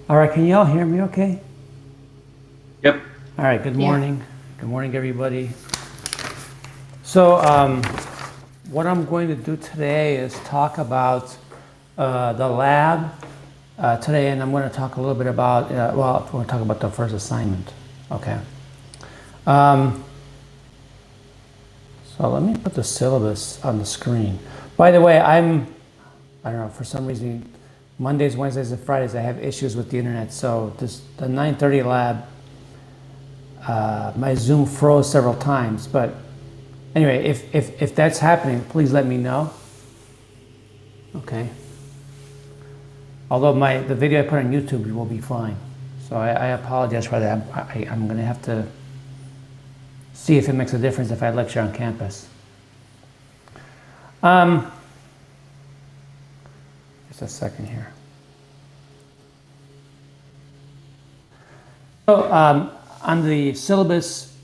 All right, can you all hear me okay? Yep. All right, good morning. Good morning, everybody. So what I'm going to do today is talk about the lab today, and I'm going to talk a little bit about, well, I'm going to talk about the first assignment, okay? So let me put the syllabus on the screen. By the way, I don't know, for some reason, Mondays, Wednesdays, and Fridays, I have issues with the internet. So the 9:30 lab, my Zoom froze several times. But anyway, if that's happening, please let me know. Okay. Although the video I put on YouTube will be fine. So I apologize for that. I'm going to have to see if it makes a difference if I lecture on campus. Just a second here. So on the syllabus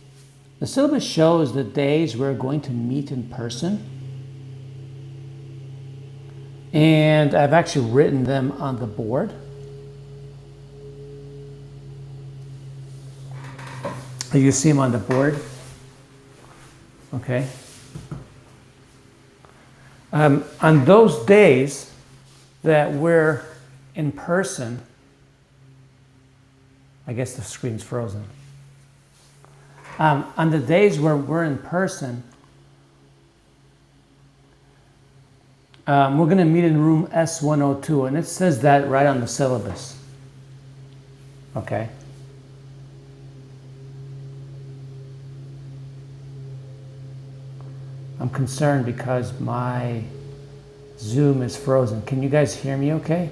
shows the days we're going to meet in person. And I've actually written them on the board. You see them on the board. Okay. On those days that we're in person, I guess the screen's frozen. On the days where we're in person, we're going to meet in room S102, and it says that right on the syllabus. Okay. I'm concerned because my Zoom is frozen. Can you guys hear me okay?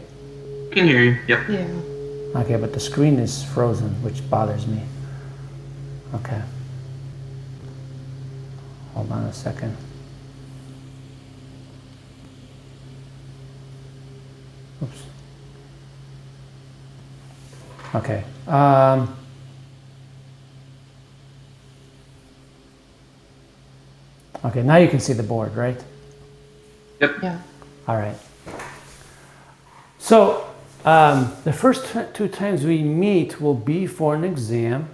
I can hear you. Yep. Yeah. Okay, but the screen is frozen, which bothers me. Okay. Hold on a second. Oops. Okay. Okay, now you can see the board, right? Yep. Yeah. All right. So the first two times we meet will be for an exam.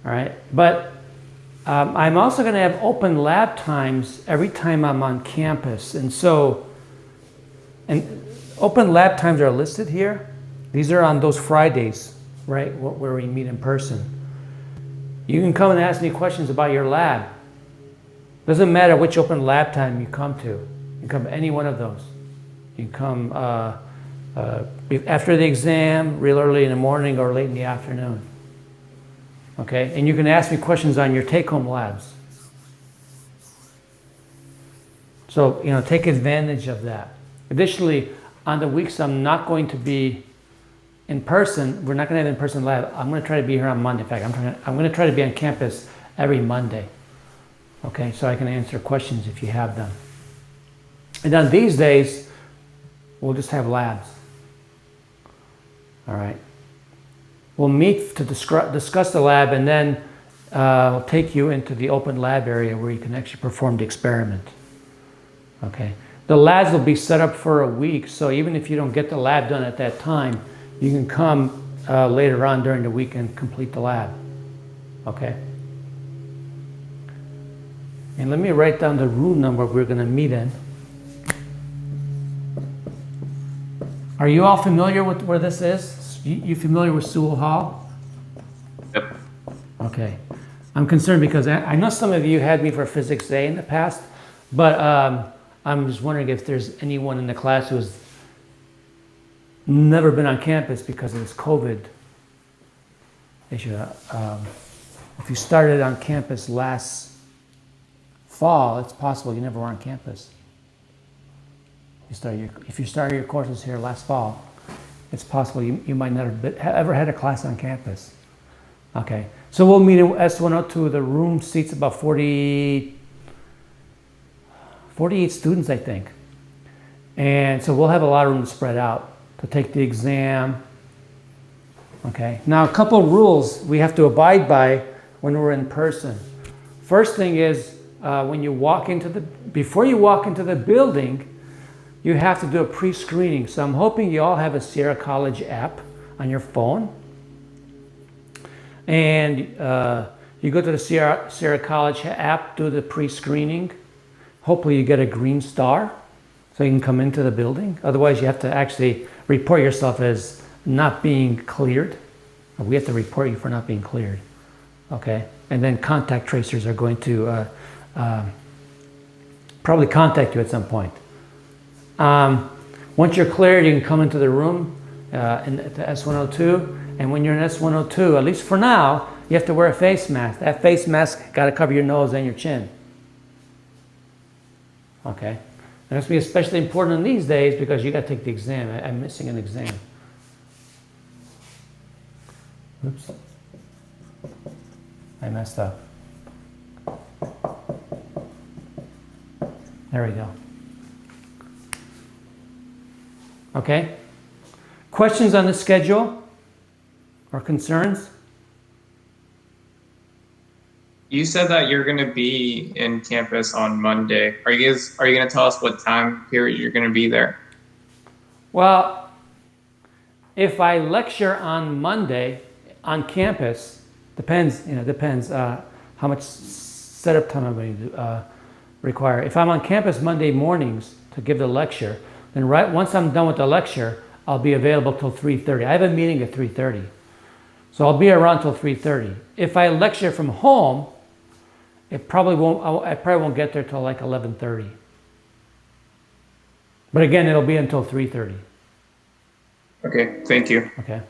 All right, but I'm also going to have open lab times every time I'm on campus. And open lab times are listed here. These are on those Fridays, right, where we meet in person. You can come and ask me questions about your lab. Doesn't matter which open lab time you come to. You can come to any one of those. You can come after the exam, real early in the morning, or late in the afternoon. Okay, and you can ask me questions on your take-home labs. So, take advantage of that. Additionally, on the weeks I'm not going to be in person, we're not going to have in-person lab. I'm going to try to be here on Monday. In fact, I'm going to try to be on campus every Monday. Okay, so I can answer questions if you have them. And on these days, we'll just have labs. All right. We'll meet to discuss the lab, and then we'll take you into the open lab area where you can actually perform the experiment. Okay. The labs will be set up for a week, so even if you don't get the lab done at that time, you can come later on during the week and complete the lab. Okay. And let me write down the room number we're going to meet in. Are you all familiar with where this is? You familiar with Sewell Hall? Yep. Okay. I'm concerned because I know some of you had me for Physics A in the past, but I'm just wondering if there's anyone in the class who's never been on campus because of this COVID issue. If you started on campus last fall, it's possible you never were on campus. If you started your courses here last fall, it's possible you might never have ever had a class on campus. Okay, so we'll meet in S102. The room seats about 48 students, I think. And so we'll have a lot of room to spread out to take the exam. Okay, now a couple of rules we have to abide by when we're in person. First thing is before you walk into the building, you have to do a pre-screening. So I'm hoping you all have a Sierra College app on your phone. And you go to the Sierra College app, do the pre-screening. Hopefully you get a green star so you can come into the building. Otherwise you have to actually report yourself as not being cleared. We have to report you for not being cleared. Okay? And then contact tracers are going to probably contact you at some point. Once you're cleared, you can come into the room at the S102. And when you're in S102, at least for now, you have to wear a face mask. That face mask got to cover your nose and your chin. Okay? And that's going to be especially important in these days because you got to take the exam. I'm missing an exam. Oops. I messed up. There we go. Okay? Questions on the schedule or concerns? You said that you're going to be in campus on Monday. Are you going to tell us what time period you're going to be there? Well, if I lecture on Monday on campus, depends how much setup time I'm going to require. If I'm on campus Monday mornings to give the lecture, then once I'm done with the lecture, I'll be available till 3:30. I have a meeting at 3:30. So I'll be around till 3:30. If I lecture from home, I probably won't get there till like 11:30. But again, it'll be until 3:30. Okay, thank you. Okay.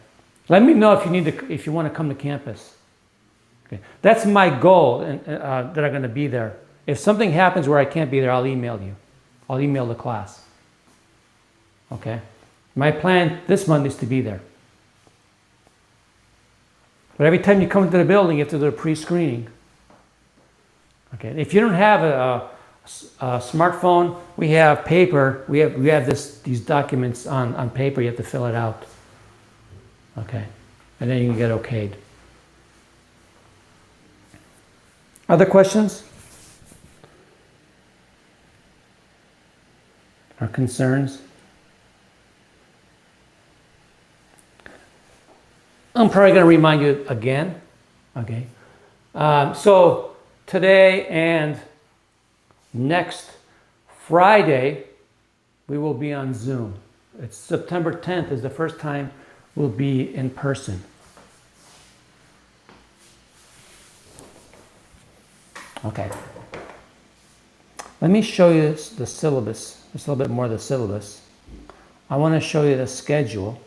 Let me know if you want to come to campus. Okay. That's my goal that I'm going to be there. If something happens where I can't be there, I'll email you. I'll email the class. Okay. My plan this Monday is to be there. But every time you come into the building, you have to do a pre-screening. Okay. If you don't have a smartphone, we have paper. We have these documents on paper. You have to fill it out. Okay. And then you can get okayed. Other questions? Or concerns? I'm probably going to remind you again. Okay. So today and next Friday, we will be on Zoom. It's September 10th is the first time we'll be in person. Okay. Let me show you the syllabus, just a little bit more of the syllabus. I want to show you the schedule.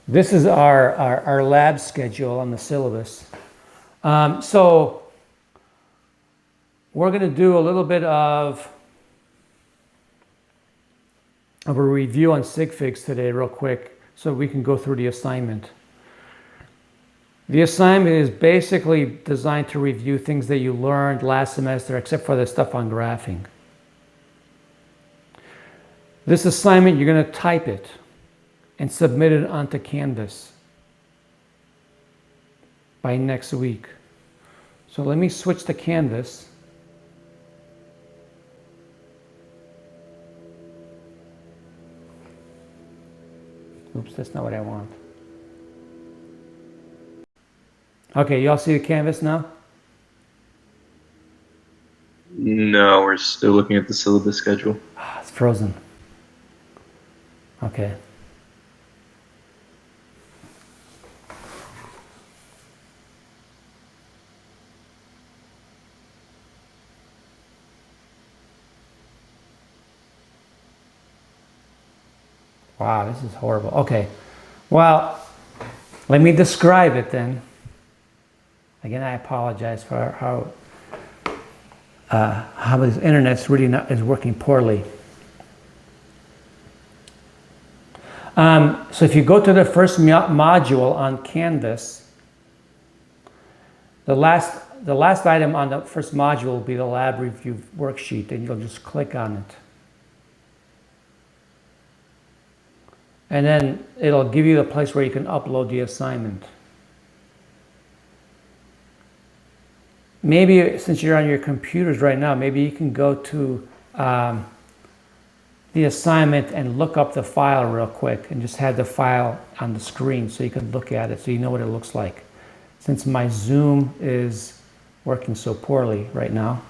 This is our lab schedule on the syllabus. So we're going to do a little bit of a review on Sig Figs today real quick so we can go through the assignment. The assignment is basically designed to review things that you learned last semester except for the stuff on graphing. This assignment, you're going to type it and submit it onto Canvas by next week. So let me switch to Canvas. Oops, that's not what I want. Okay, y'all see the Canvas now? No, we're still looking at the syllabus schedule. It's frozen. Okay. Wow, this is horrible. Okay, well, let me describe it then. Again, I apologize for how this internet's really is working poorly. So if you go to the first module on Canvas, the last item on the first module will be the lab review worksheet, and you'll just click on it. And then it'll give you the place where you can upload the assignment. maybe since you're on your computers right now, maybe you can go to the assignment and look up the file real quick and just have the file on the screen so you can look at it so you know what it looks like. Since my Zoom is working so poorly right now.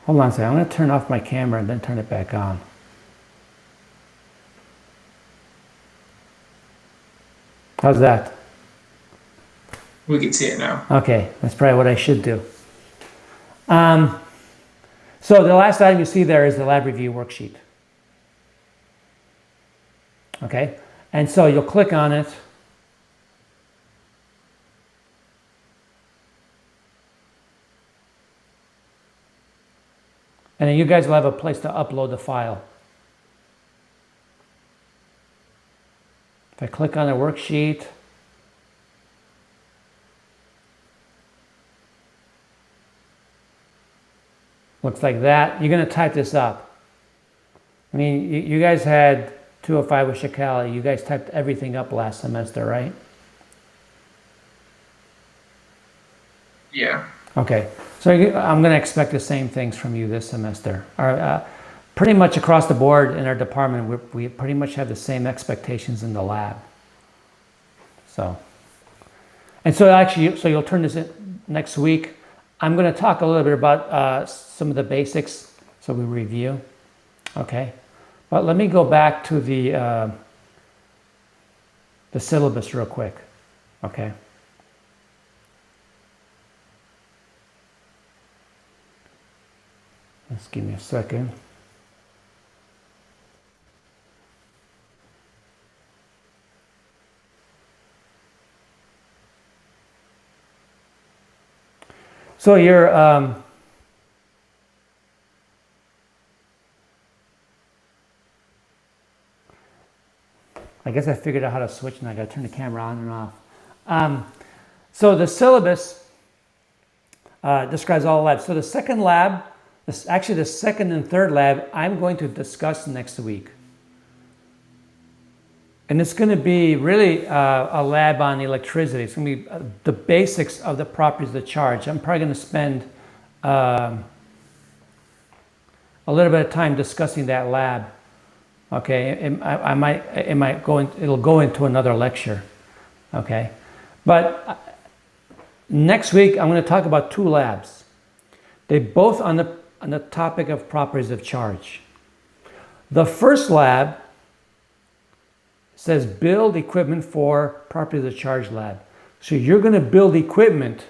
Hold on a second, I'm going to turn off my camera and then turn it back on. How's that? We can see it now. Okay, that's probably what I should do. So the last item you see there is the lab review worksheet. Okay, and so you'll click on it. And then you guys will have a place to upload the file. If I click on the worksheet, looks like that. You're going to type this up. I mean, you guys had 205 with Shikali. You guys typed everything up last semester, right? Yeah. Okay. So I'm going to expect the same things from you this semester. Pretty much across the board in our department, we pretty much have the same expectations in the lab. So actually, so you'll turn this in next week. I'm going to talk a little bit about some of the basics, so we review. Okay. But let me go back to the syllabus real quick. Okay. Just give me a second. So you're I guess I figured out how to switch and I got to turn the camera on and off. So the syllabus describes all labs. So the second lab, actually the second and third lab, I'm going to discuss next week. And it's going to be really a lab on electricity. It's going to be the basics of the properties of the charge. I'm probably going to spend a little bit of time discussing that lab. Okay, it'll go into another lecture. Okay, but next week I'm going to talk about two labs. They both on the topic of properties of charge. The first lab says build equipment for properties of charge lab. So you're going to build equipment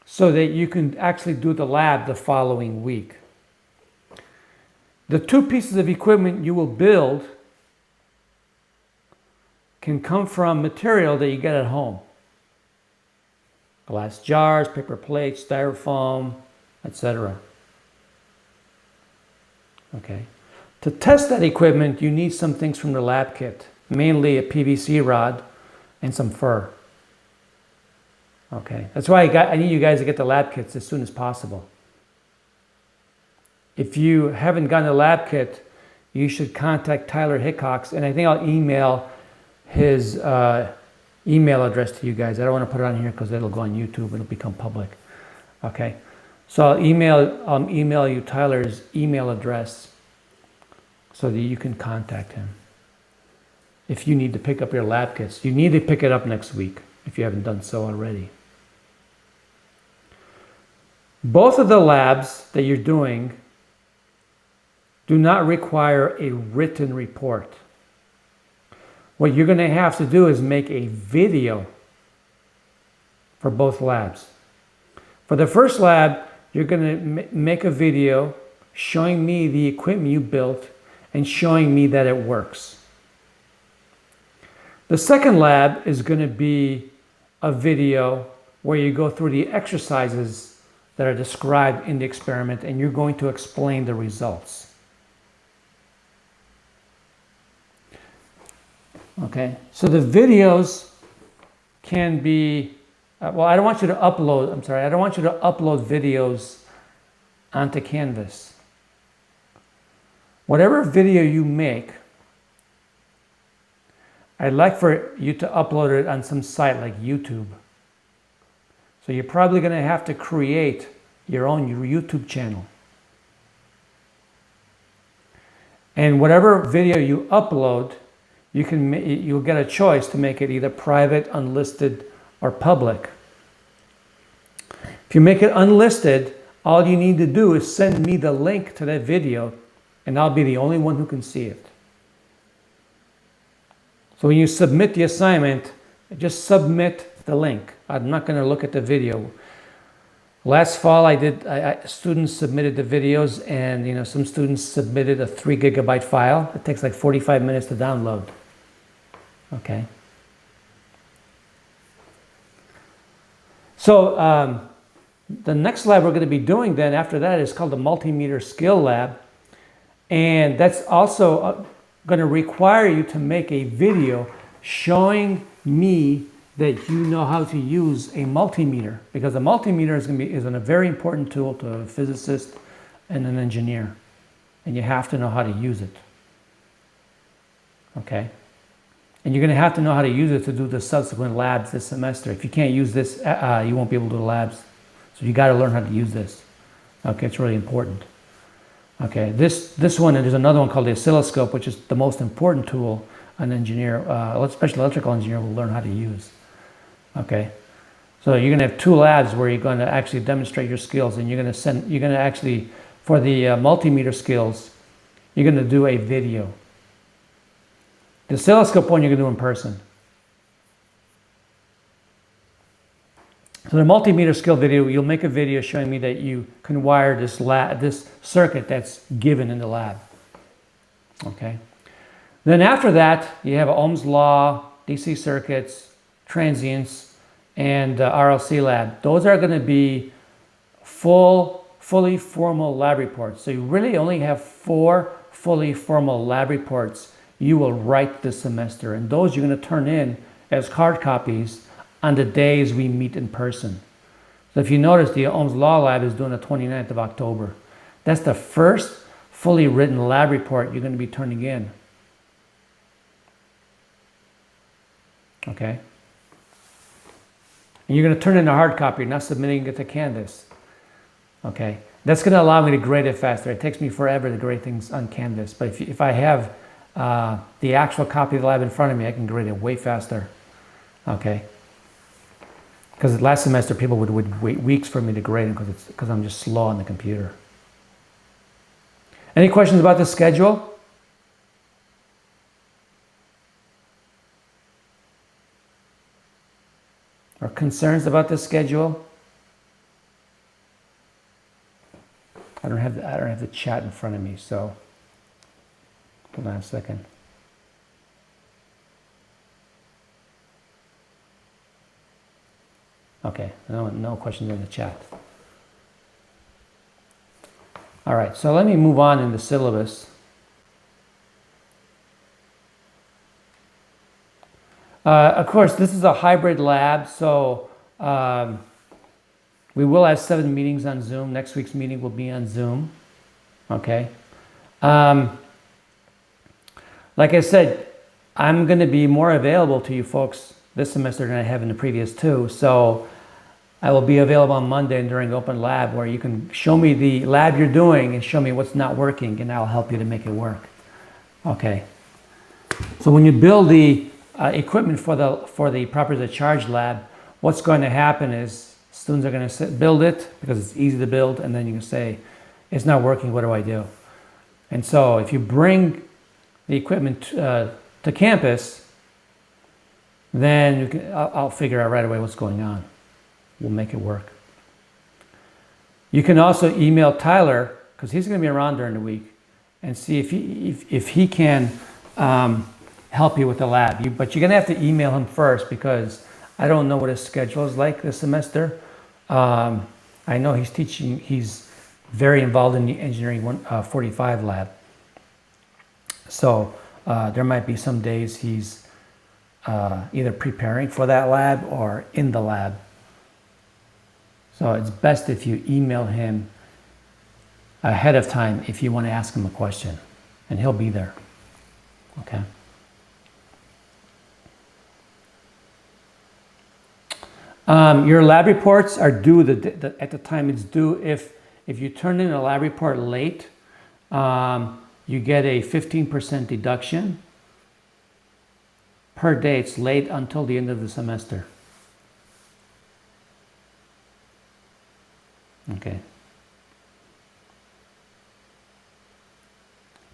so that you can actually do the lab the following week. The two pieces of equipment you will build can come from material that you get at home. Glass jars, paper plates, styrofoam, etc. Okay. To test that equipment, you need some things from the lab kit, mainly a PVC rod and some fur. Okay, that's why I need you guys to get the lab kits as soon as possible. If you haven't gotten a lab kit, you should contact Tyler Hickox, and I think I'll email his email address to you guys. I don't want to put it on here because it'll go on YouTube. It'll become public. Okay, so I'll email you Tyler's email address so that you can contact him. If you need to pick up your lab kits, you need to pick it up next week if you haven't done so already. Both of the labs that you're doing do not require a written report. What you're going to have to do is make a video for both labs. For the first lab, you're going to make a video showing me the equipment you built and showing me that it works. The second lab is going to be a video where you go through the exercises that are described in the experiment and you're going to explain the results. Okay, so the videos can be well, I don't want you to upload, I'm sorry, I don't want you to upload videos onto Canvas. Whatever video you make, I'd like for you to upload it on some site like YouTube. So you're probably going to have to create your own YouTube channel. And whatever video you upload, you'll get a choice to make it either private, unlisted, or public. If you make it unlisted, all you need to do is send me the link to that video, and I'll be the only one who can see it. So when you submit the assignment, just submit the link. I'm not going to look at the video. Last fall, students submitted the videos, and some students submitted a 3 gigabyte file. It takes like 45 minutes to download. Okay. So the next lab we're going to be doing then after that is called the Multimeter Skill Lab, and that's also going to require you to make a video showing me that you know how to use a multimeter, because a multimeter is a very important tool to a physicist and an engineer, and you have to know how to use it. Okay, and you're going to have to know how to use it to do the subsequent labs this semester. If you can't use this, you won't be able to do the labs. So you got to learn how to use this. Okay, it's really important. Okay, this one, and there's another one called the oscilloscope, which is the most important tool an engineer, especially electrical engineer, will learn how to use. Okay, so you're going to have 2 labs where you're going to actually demonstrate your skills, and you're going to actually, for the multimeter skills, you're going to do a video. The oscilloscope one you're going to do in person. So the multimeter skill video, you'll make a video showing me that you can wire this circuit that's given in the lab. Okay. Then after that, you have Ohm's law, DC circuits, transients, and RLC lab. Those are going to be fully formal lab reports. So you really only have 4 fully formal lab reports you will write this semester, and those you're going to turn in as hard copies on the days we meet in person. So if you notice, the Ohm's Law Lab is doing the 29th of October. That's the first fully written lab report you're going to be turning in. Okay? And you're going to turn in a hard copy, not submitting it to Canvas. Okay? That's going to allow me to grade it faster. It takes me forever to grade things on Canvas. But if I have the actual copy of the lab in front of me, I can grade it way faster. Okay? Because last semester people would wait weeks for me to grade them because I'm just slow on the computer. Any questions about the schedule? Or concerns about the schedule? I don't have the chat in front of me, so hold on a second. Okay, no questions in the chat. All right, so let me move on in the syllabus. Of course, this is a hybrid lab, so we will have 7 meetings on Zoom. Next week's meeting will be on Zoom. Okay. Like I said, I'm going to be more available to you folks this semester than I have in the previous 2. So I will be available on Monday and during open lab, where you can show me the lab you're doing and show me what's not working, and I'll help you to make it work. Okay. So when you build the equipment for the properties of charge lab, what's going to happen is students are going to build it because it's easy to build, and then you can say, it's not working, what do I do? And so if you bring the equipment to campus, then I'll figure out right away what's going on. We'll make it work. You can also email Tyler, because he's going to be around during the week, and see if he can help you with the lab. But you're going to have to email him first, because I don't know what his schedule is like this semester. I know he's very involved in the Engineering 45 lab. So there might be some days he's either preparing for that lab or in the lab. So it's best if you email him ahead of time if you want to ask him a question, and he'll be there. Okay. Your lab reports are due at the time it's due. If you turn in a lab report late, you get a 15% deduction per day. It's late until the end of the semester. Okay.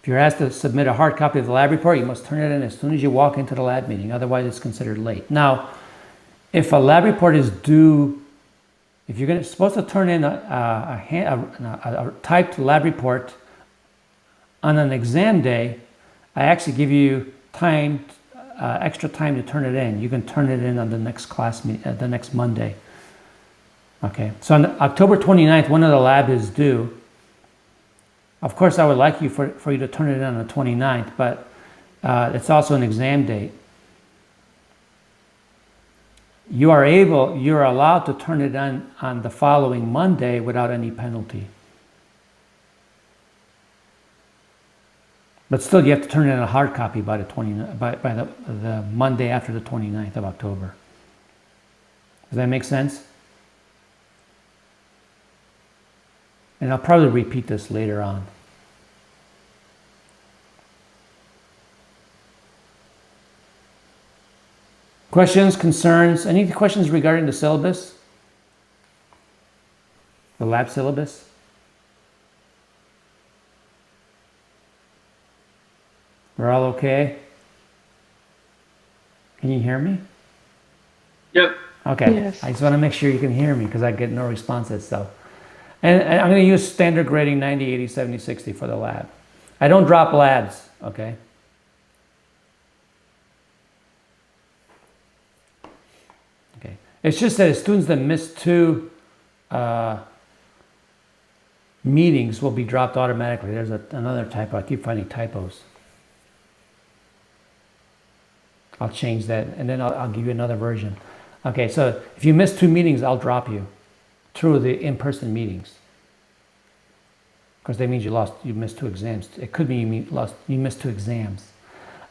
If you're asked to submit a hard copy of the lab report, you must turn it in as soon as you walk into the lab meeting. Otherwise, it's considered late. Now, if a lab report is due, if you're supposed to turn in a typed lab report on an exam day, I actually give you time, extra time to turn it in. You can turn it in on the next class meeting, the next Monday. Okay, so on October 29th, one of the lab is due. Of course, I would like you for you to turn it in on the 29th, but it's also an exam date. You're allowed to turn it on the following Monday without any penalty. But still, you have to turn in a hard copy by the Monday after the 29th of October. Does that make sense? And I'll probably repeat this later on. Questions, concerns, any questions regarding the syllabus? The lab syllabus? We're all okay? Can you hear me? Yep. Okay. Yes. I just want to make sure you can hear me because I get no responses. So, and I'm going to use standard grading 90, 80, 70, 60 for the lab. I don't drop labs, okay? Okay. It's just that students that miss 2 meetings will be dropped automatically. There's another typo. I keep finding typos. I'll change that, and then I'll give you another version. Okay, so if you miss 2 meetings, I'll drop you through the in-person meetings. Because that means you missed 2 exams. It could be you missed 2 exams.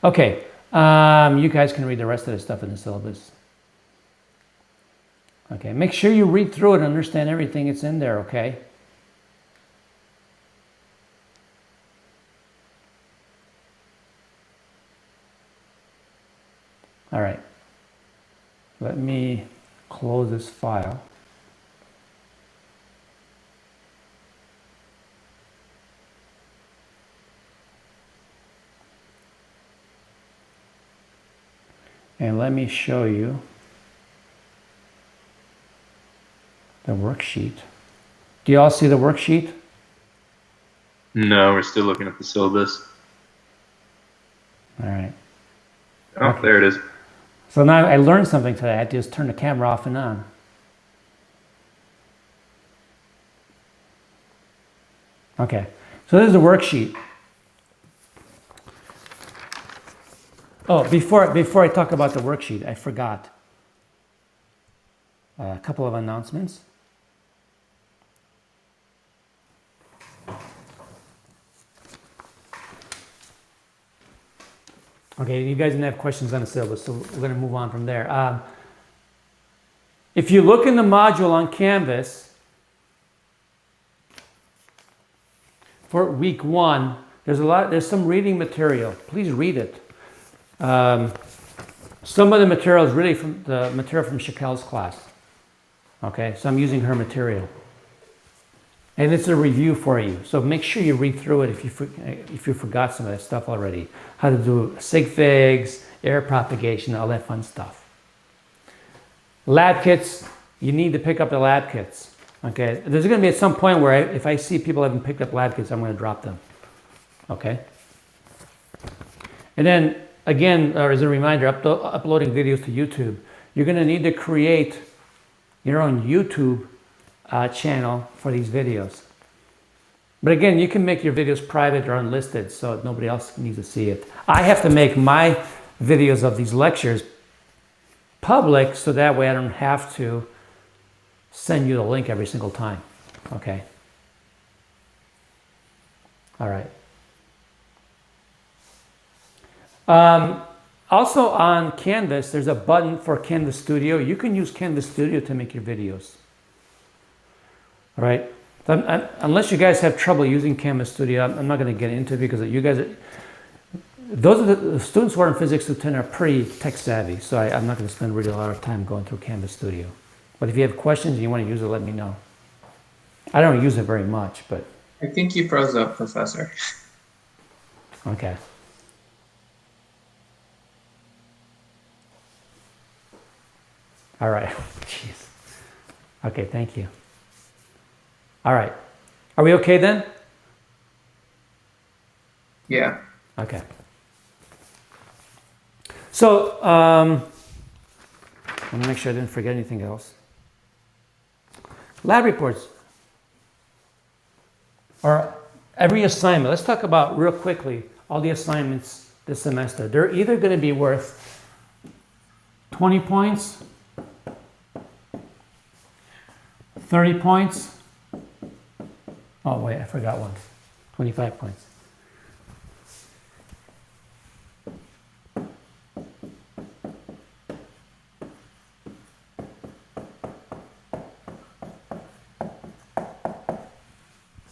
Okay, you guys can read the rest of the stuff in the syllabus. Okay, make sure you read through it and understand everything that's in there, okay? All right, let me close this file. And let me show you the worksheet. Do you all see the worksheet? No, we're still looking at the syllabus. All right. Oh, Okay. there it is. So now I learned something today. I had to just turn the camera off and on. Okay, so this is the worksheet. Oh, before I talk about the worksheet, I forgot a couple of announcements. Okay, you guys didn't have questions on the syllabus, so we're going to move on from there. If you look in the module on Canvas for week 1, there's some reading material. Please read it. Some of the material is really from the material from Shaquelle's class. Okay, so I'm using her material. And it's a review for you. So make sure you read through it if you forgot some of that stuff already. How to do Sig Figs, air propagation, all that fun stuff. Lab kits, you need to pick up the lab kits. Okay, there's going to be at some point where if I see people haven't picked up lab kits, I'm going to drop them. Okay. And then again, as a reminder, uploading videos to YouTube, you're going to need to create your own YouTube channel for these videos. But again, you can make your videos private or unlisted so nobody else needs to see it. I have to make my videos of these lectures public so that way I don't have to send you the link every single time. Okay. All right. Also on Canvas, there's a button for Canvas Studio. You can use Canvas Studio to make your videos. All right. Unless you guys have trouble using Canvas Studio, I'm not going to get into it because you guys, those are the students who are in Physics 210 are pretty tech savvy. So I'm not going to spend really a lot of time going through Canvas Studio. But if you have questions and you want to use it, let me know. I don't use it very much, but. I think you froze up, Professor. Okay. All right. Jeez. Okay, thank you. All right. Are we okay then? Yeah. Okay. So, let me make sure I didn't forget anything else. Lab reports. Or every assignment. Let's talk about real quickly all the assignments this semester. They're either going to be worth 20 points, 30 points. Oh, wait, I forgot one. 25 points.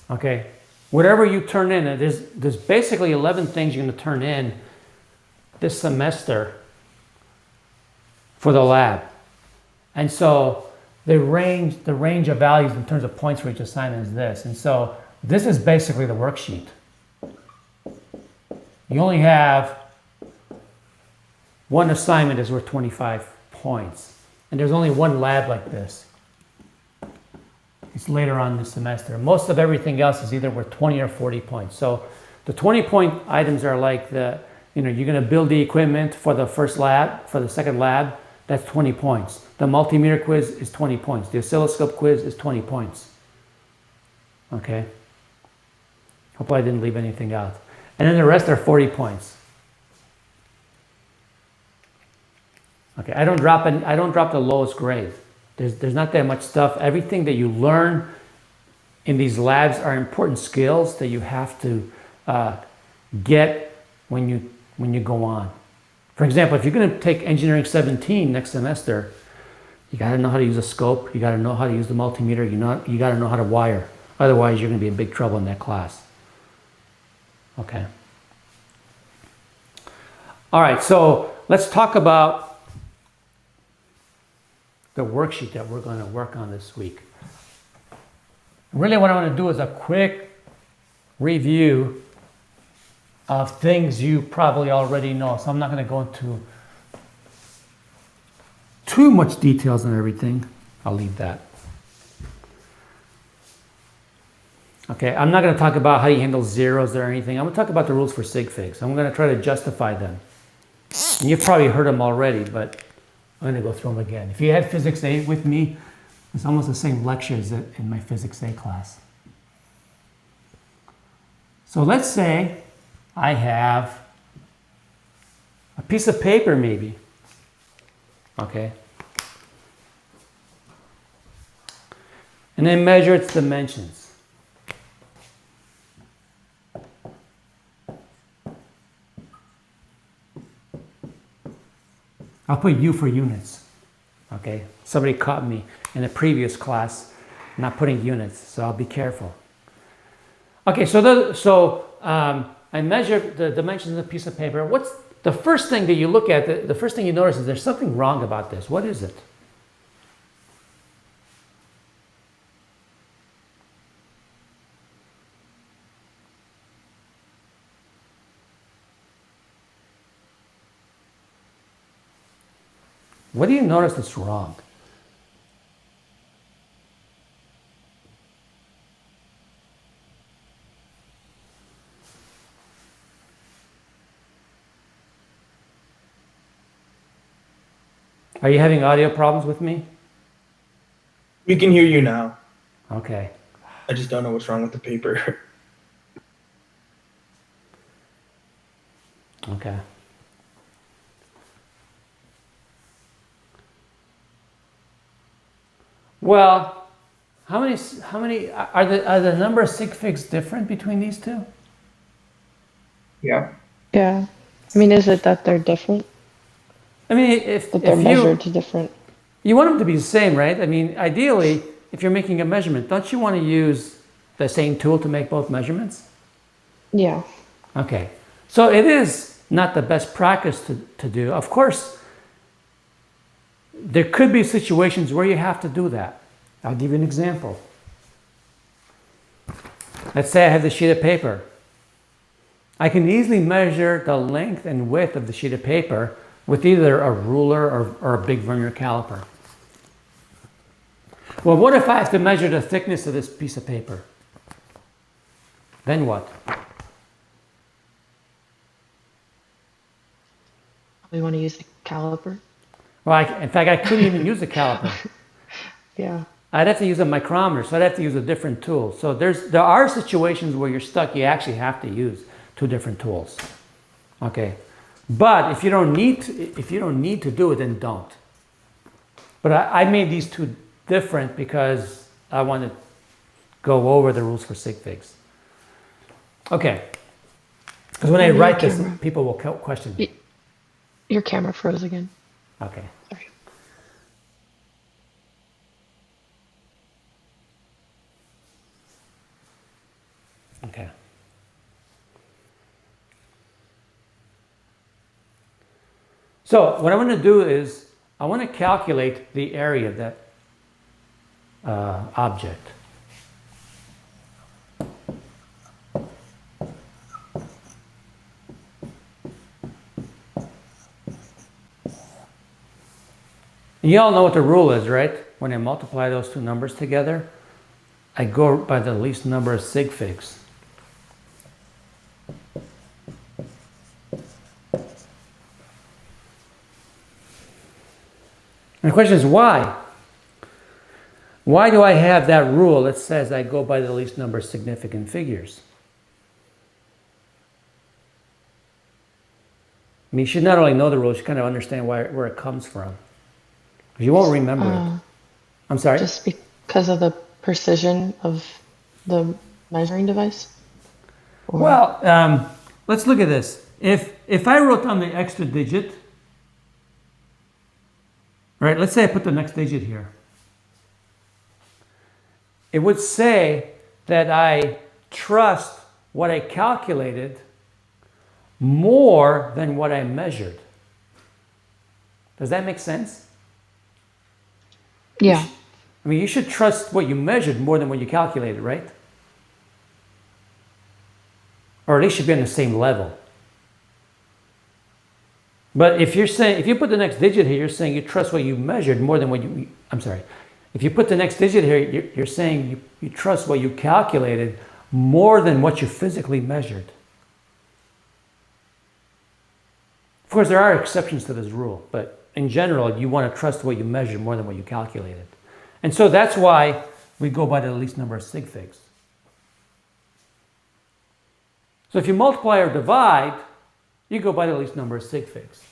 Okay, whatever you turn in, there's basically 11 things you're going to turn in this semester for the lab. And so the range of values in terms of points for each assignment is this. And so this is basically the worksheet. You only have one assignment is worth 25 points. And there's only one lab like this. It's later on this semester. Most of everything else is either worth 20 or 40 points. So the 20-point items are like you're going to build the equipment for the first lab, for the second lab, that's 20 points. The multimeter quiz is 20 points. The oscilloscope quiz is 20 points. Okay? Hopefully I didn't leave anything out. And then the rest are 40 points. Okay, I don't drop the lowest grade. There's not that much stuff. Everything that you learn in these labs are important skills that you have to get when you go on. For example, if you're going to take Engineering 17 next semester, you got to know how to use a scope. You got to know how to use the multimeter. You got to know how to wire. Otherwise, you're going to be in big trouble in that class. Okay. All right, so let's talk about the worksheet that we're going to work on this week. Really what I want to do is a quick review of things you probably already know. So I'm not going to go into too much details on everything. I'll leave that. Okay, I'm not going to talk about how you handle zeros or anything. I'm going to talk about the rules for Sig Figs. I'm going to try to justify them. And you've probably heard them already, but I'm going to go through them again. If you had Physics A with me, it's almost the same lecture as in my Physics A class. So let's say I have a piece of paper maybe. Okay. And then measure its dimensions. I'll put U for units. Okay, somebody caught me in a previous class not putting units, so I'll be careful. Okay, so I measure the dimensions of a piece of paper. What's the first thing that you look at? The first thing you notice is there's something wrong about this. What is it? What do you notice that's wrong? Are you having audio problems with me? We can hear you now. Okay. I just don't know what's wrong with the paper. Okay. Well, how many are the number of sig figs different between these two? Yeah. Yeah. I mean, is it that they're different? I mean, if That they're measured to different? you want them to be the same, right? I mean, ideally, if you're making a measurement, don't you want to use the same tool to make both measurements? Yeah. Okay. So it is not the best practice to do. Of course, there could be situations where you have to do that. I'll give you an example. Let's say I have the sheet of paper. I can easily measure the length and width of the sheet of paper with either a ruler or a big vernier caliper. Well, what if I have to measure the thickness of this piece of paper? Then what? We want to use a caliper. Well, in fact, I couldn't even use a caliper. Yeah. I'd have to use a micrometer, so I'd have to use a different tool. So there are situations where you're stuck, you actually have to use two different tools. Okay. But if you don't need to do it, then don't. But I made these two different because I want to go over the rules for sig figs. Okay. Because when I write this, people will question me. Your camera froze again. Okay. Sorry. Okay. So what I want to do is I want to calculate the area of that object. You all know what the rule is, right? When I multiply those two numbers together, I go by the least number of sig figs. And the question is why? Why do I have that rule that says I go by the least number of significant figures? I mean, you should not only know the rule, you should kind of understand where it comes from. You won't remember it. I'm sorry? Just because of the precision of the measuring device? Or? Well, let's look at this. If I wrote down the extra digit, right, let's say I put the next digit here. It would say that I trust what I calculated more than what I measured. Does that make sense? Yeah. I mean, you should trust what you measured more than what you calculated, right? Or at least should be on the same level. But if you put the next digit here, you're saying you trust what you measured more than what you, I'm sorry. If you put the next digit here, you're saying you trust what you calculated more than what you physically measured. Of course, there are exceptions to this rule, but in general, you want to trust what you measured more than what you calculated. And so that's why we go by the least number of sig figs. So if you multiply or divide, you go by the least number of sig figs.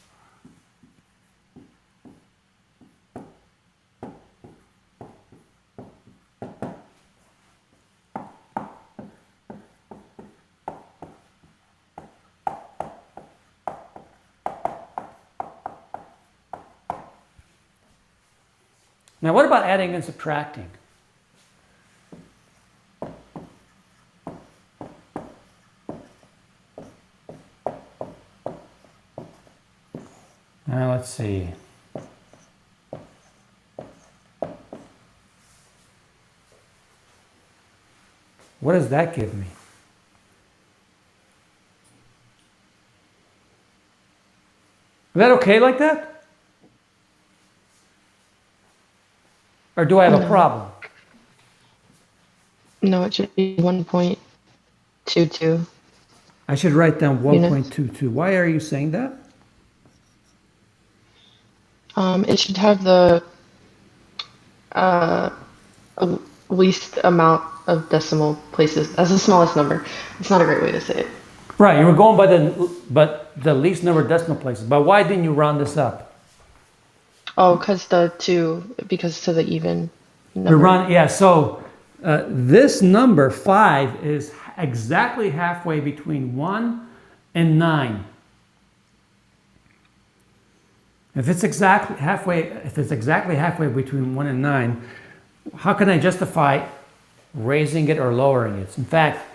Now, what about adding and subtracting? Now, let's see. What does that give me? Is that okay like that? Or do I have a problem? No, it should be 1.22. I should write down 1.22. Why are you saying that? It should have the least amount of decimal places as the smallest number. It's not a great way to say it. Right, you were going by the least number of decimal places. But why didn't you round this up? Oh, because to the even. number. Yeah, so this number 5 is exactly halfway between 1 and 9. If it's exactly halfway between 1 and 9, how can I justify raising it or lowering it? In fact,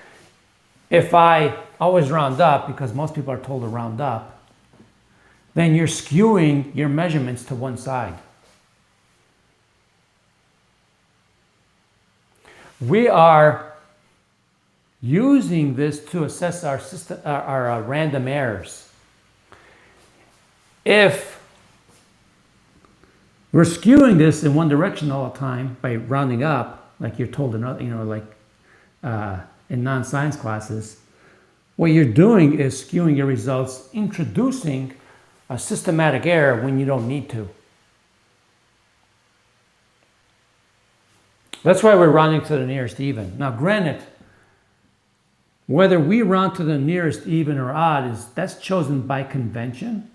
if I always round up, because most people are told to round up, then you're skewing your measurements to one side. We are using this to assess our system, our random errors. If we're skewing this in one direction all the time by rounding up, like you're told in in non-science classes, what you're doing is skewing your results, introducing a systematic error when you don't need to. That's why we're rounding to the nearest even. Now, granted, whether we round to the nearest even or odd that's chosen by convention.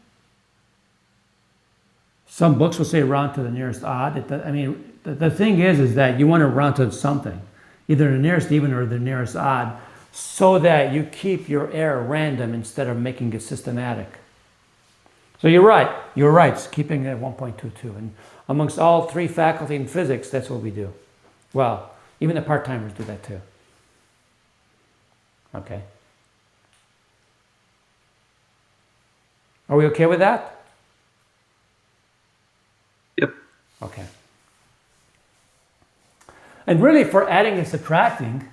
Some books will say round to the nearest odd. The thing is that you want to round to something, either the nearest even or the nearest odd, so that you keep your error random instead of making it systematic. So you're right, it's keeping it at 1.22. And amongst all 3 faculty in physics, that's what we do. Well, even the part-timers do that too. Okay. Are we okay with that? Yep. Okay. And really, for adding and subtracting,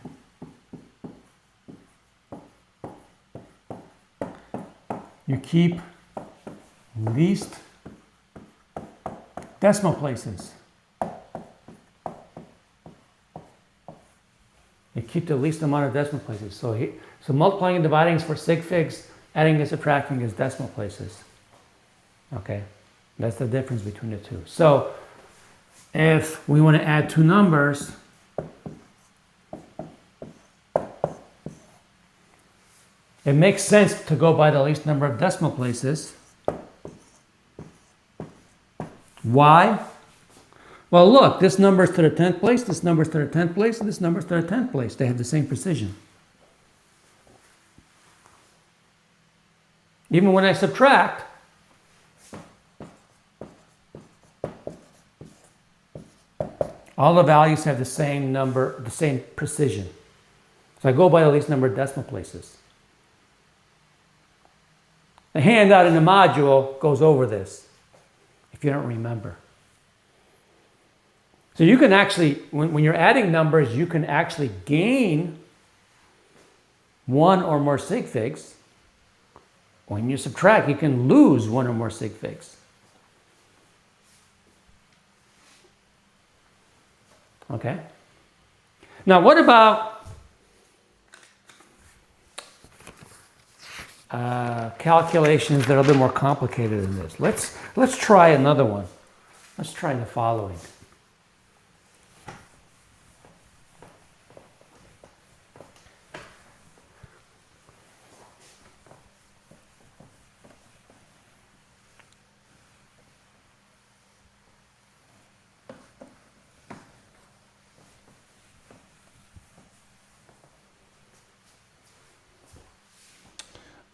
you keep least decimal places. You keep the least amount of decimal places. So multiplying and dividing is for sig figs, adding and subtracting is decimal places. Okay, that's the difference between the two. So if we want to add 2 numbers, it makes sense to go by the least number of decimal places. Why? Well, look, this number is to the 10th place, this number is to the 10th place, and this number is to the 10th place. They have the same precision. Even when I subtract, all the values have the same number, the same precision. So I go by the least number of decimal places. The handout in the module goes over this, if you don't remember. So you can actually, when you're adding numbers, you can actually gain 1 or more sig figs. When you subtract, you can lose 1 or more sig figs. Okay? Now, what about calculations that are a bit more complicated than this? Let's try another one. Let's try the following.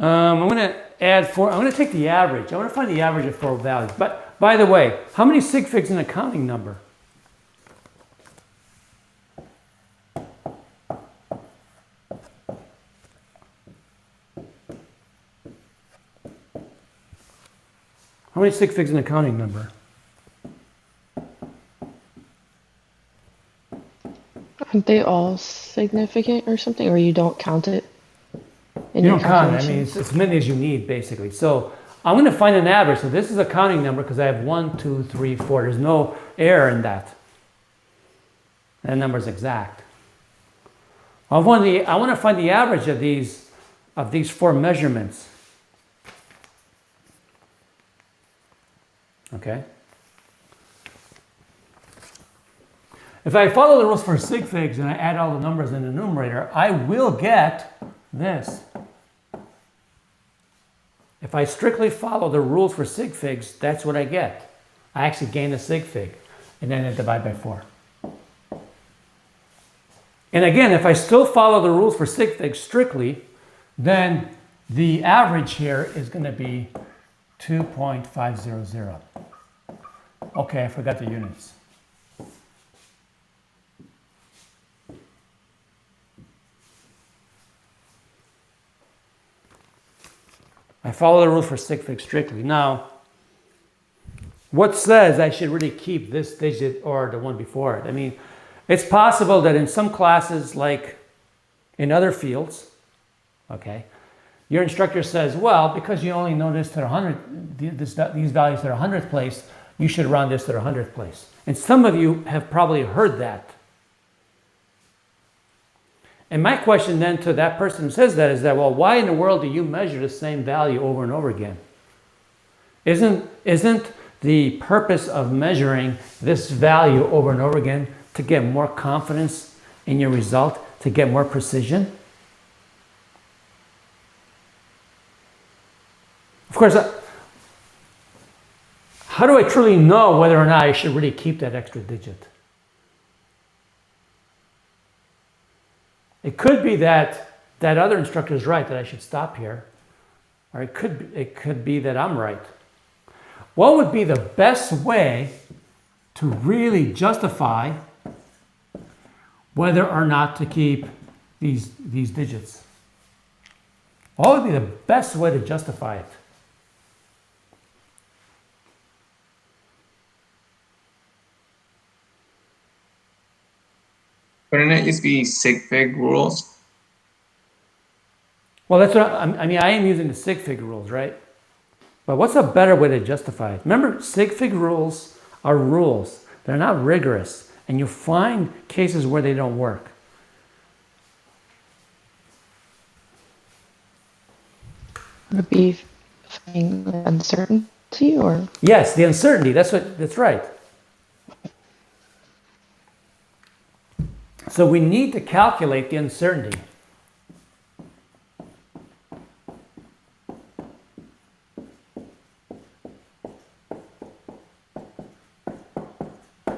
I'm going to add 4. I'm going to take the average. I want to find the average of 4 values. But by the way, how many sig figs in a counting number? How many sig figs in a counting number? Aren't they all significant or something, or you don't count it? You don't count it. I mean, it's as many as you need, basically. So I'm going to find an average. So this is a counting number because I have 1, 2, 3, 4. There's no error in that. That number is exact. I want to find the average of these 4 measurements. Okay. If I follow the rules for sig figs and I add all the numbers in the numerator, I will get this. If I strictly follow the rules for sig figs, that's what I get. I actually gain a sig fig, and then I divide by 4. And again, if I still follow the rules for Sig Figs strictly, then the average here is going to be 2.500. Okay, I forgot the units. I follow the rules for Sig Figs strictly. Now, what says I should really keep this digit or the one before it? I mean, it's possible that in some classes, like in other fields, okay, your instructor says, well, because you only know this to the 100, these values to the 100th place, you should round this to the 100th place. And some of you have probably heard that. And my question then to that person who says that is that, well, why in the world do you measure the same value over and over again? Isn't the purpose of measuring this value over and over again to get more confidence in your result, to get more precision? Of course, how do I truly know whether or not I should really keep that extra digit? It could be that that other instructor is right, that I should stop here. Or it could be that I'm right. What would be the best way to really justify whether or not to keep these digits? What would be the best way to justify it? Wouldn't it used to be Sig Fig rules? Well, that's what I mean. I am using the Sig Fig rules, right? But what's a better way to justify it? Remember, Sig Fig rules are rules. They're not rigorous. And you find cases where they don't work. Would it be finding uncertainty or? Yes, the uncertainty. That's right. So we need to calculate the uncertainty.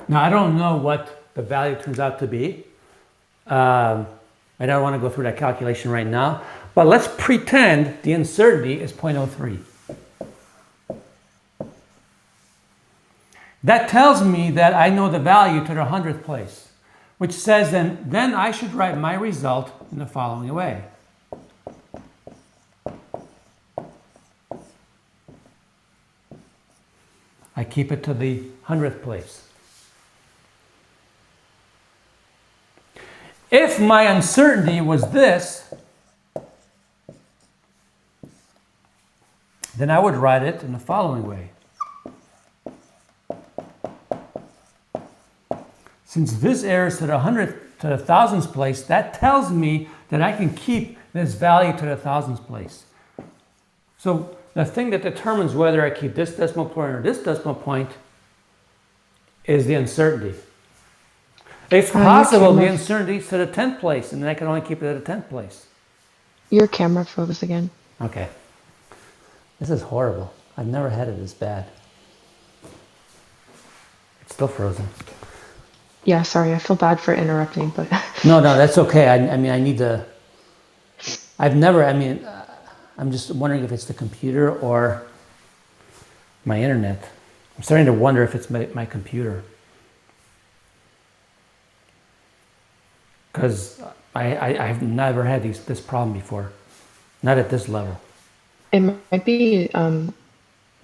Now, I don't know what the value turns out to be. I don't want to go through that calculation right now. But let's pretend the uncertainty is 0.03. That tells me that I know the value to the 100th place, which says then I should write my result in the following way. I keep it to the 100th place. If my uncertainty was this, then I would write it in the following way. Since this error is to the 100th to the thousandths place, that tells me that I can keep this value to the thousandths place. So the thing that determines whether I keep this decimal point or this decimal point is the uncertainty. It's possible the uncertainty is to the 10th place, and then I can only keep it at the 10th place. Your camera froze again. Okay. This is horrible. I've never had it this bad. It's still frozen. Yeah, sorry, I feel bad for interrupting, but No, that's okay. I mean, I need to. I'm just wondering if it's the computer or my internet. I'm starting to wonder if it's my computer. Because I've never had this problem before. Not at this level. it might be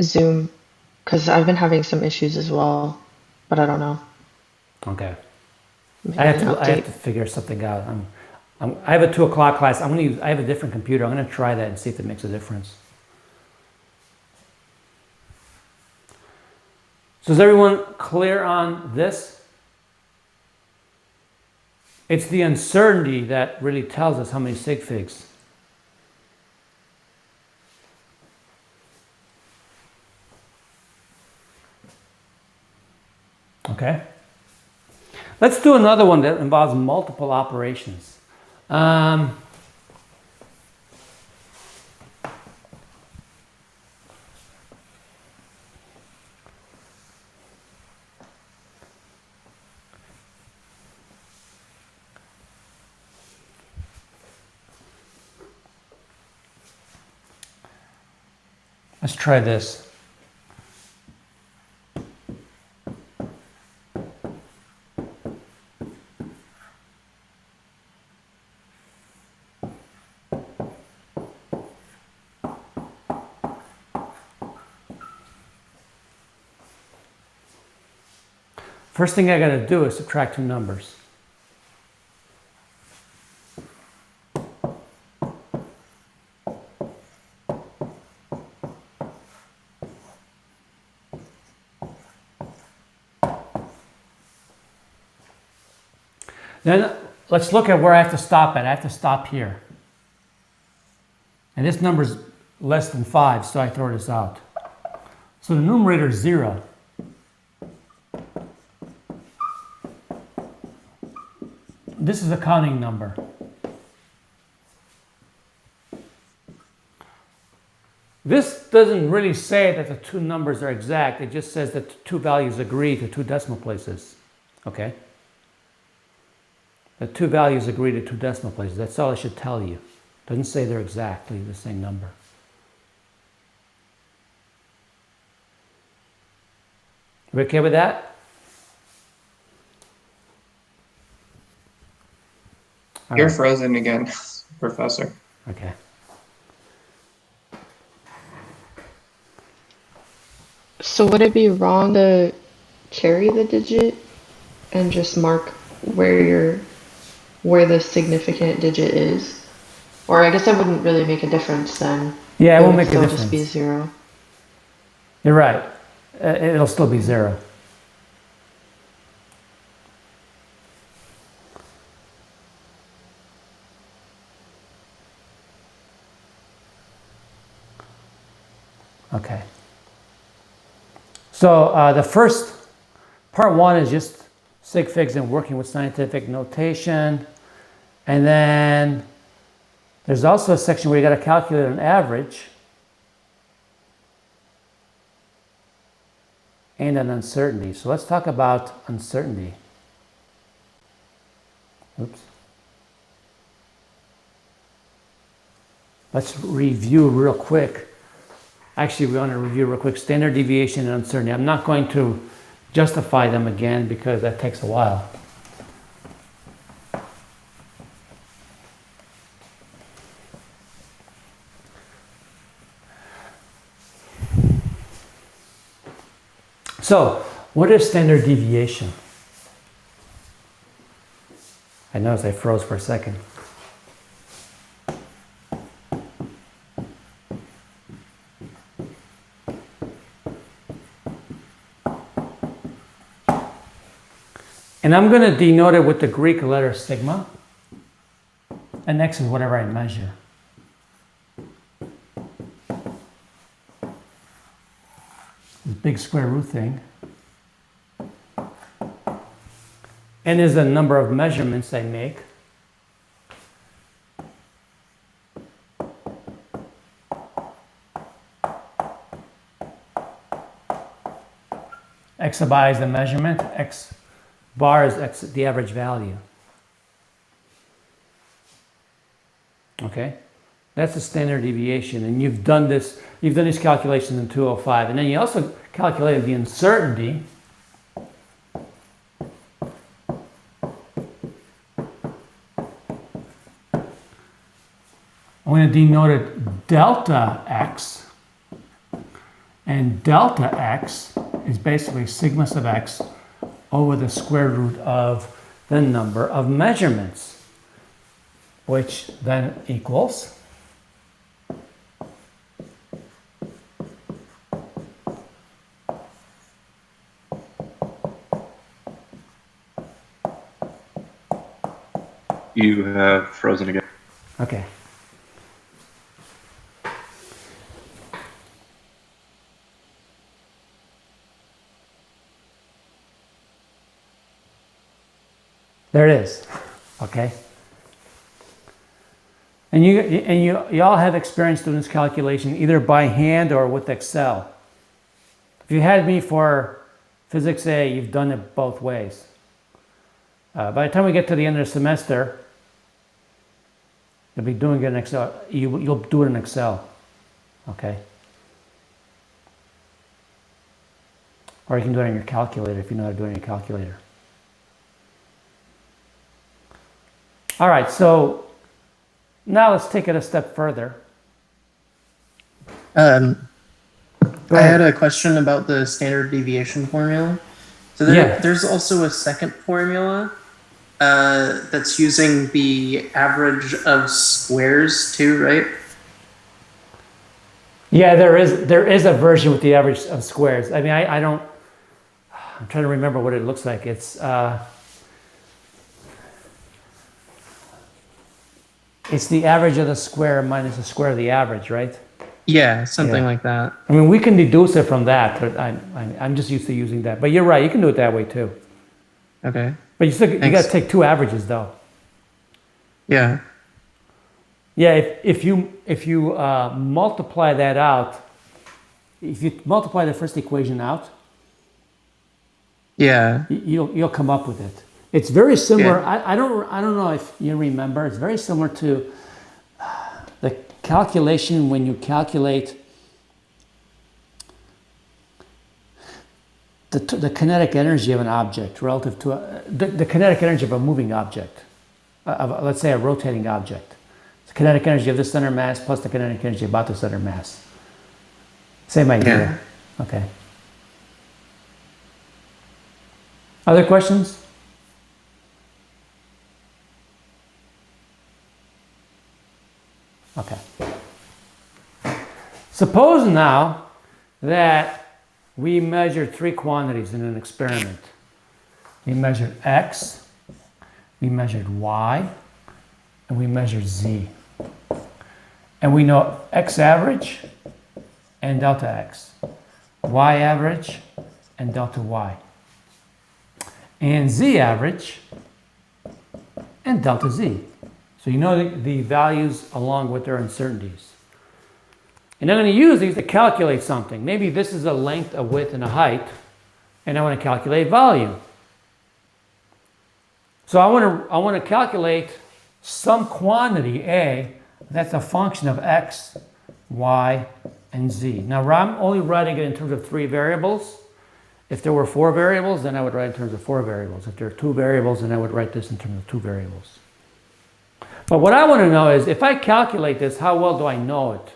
Zoom because I've been having some issues as well, but I don't know. Okay. Maybe I have an to update. figure something out. I have a 2 o'clock class. I have a different computer. I'm going to try that and see if it makes a difference. So is everyone clear on this? It's the uncertainty that really tells us how many sig figs. Okay. Let's do another one that involves multiple operations. Let's try this. First thing I got to do is subtract two numbers. Then let's look at where I have to stop at. I have to stop here. And this number is less than 5, so I throw this out. So the numerator is 0. This is a counting number. This doesn't really say that the two numbers are exact. It just says that two values agree to two decimal places. Okay? The two values agree to two decimal places. That's all it should tell you. It doesn't say they're exactly the same number. We okay with that? All You're right. frozen again, Professor. Okay. So would it be wrong to carry the digit and just mark where the significant digit is? Or I guess that wouldn't really make a difference then. Yeah, it won't make a still difference. just be 0. You're right. It'll still be 0. Okay. So the first, part 1 is just Sig Figs and working with scientific notation. And then there's also a section where you got to calculate an average and an uncertainty. So let's talk about uncertainty. Oops. Let's review real quick. Actually, we want to review real quick standard deviation and uncertainty. I'm not going to justify them again because that takes a while. So, what is standard deviation? I noticed I froze for a second. And I'm going to denote it with the Greek letter sigma. And x is whatever I measure. This big square root thing. N is the number of measurements I make. X bar is the measurement. X bar is X, the average value. Okay, that's the standard deviation, and you've done these calculations in 205, and then you also calculated the uncertainty. I'm going to denote it delta x, and delta x is basically sigma sub x over the square root of the number of measurements, which then equals You have frozen again. okay. There it is. Okay. And you all have experience doing this calculation either by hand or with Excel. If you had me for Physics A, you've done it both ways. By the time we get to the end of the semester, you'll be doing it in Excel. You'll do it in Excel. Okay. Or you can do it on your calculator if you know how to do it on your calculator. All right, so now let's take it a step further. I Go had ahead. a question about the standard deviation formula. So Yeah. there's also a second formula that's using the average of squares too, right? Yeah, there is a version with the average of squares. I mean, I don't, I'm trying to remember what it looks like. It's the average of the square minus the square of the average, right? Yeah, something Yeah. like that. I mean, we can deduce it from that, but I'm just used to using that. But you're right, you can do it that way too. Okay. But you got to Thanks. take two averages though. Yeah. Yeah, if you multiply that out, if you multiply the first equation out, Yeah. you'll come up with it. It's very similar. Yeah. I don't know if you remember. It's very similar to the calculation when you calculate the kinetic energy of an object relative to the kinetic energy of a moving object, let's say a rotating object. The kinetic energy of the center mass plus the kinetic energy about the center mass. Same idea. Yeah. Okay. Other questions? Okay. Suppose now that we measured three quantities in an experiment. We measured X, we measured Y, and we measured Z. And we know X average and delta X, Y average and delta Y, and Z average and delta Z. So you know the values along with their uncertainties. And I'm going to use these to calculate something. Maybe this is a length, a width, and a height, and I want to calculate volume. So I want to calculate some quantity A that's a function of X, Y, and Z. Now I'm only writing it in terms of three variables. If there were four variables, then I would write in terms of four variables. If there are two variables, then I would write this in terms of two variables. But what I want to know is, if I calculate this, how well do I know it?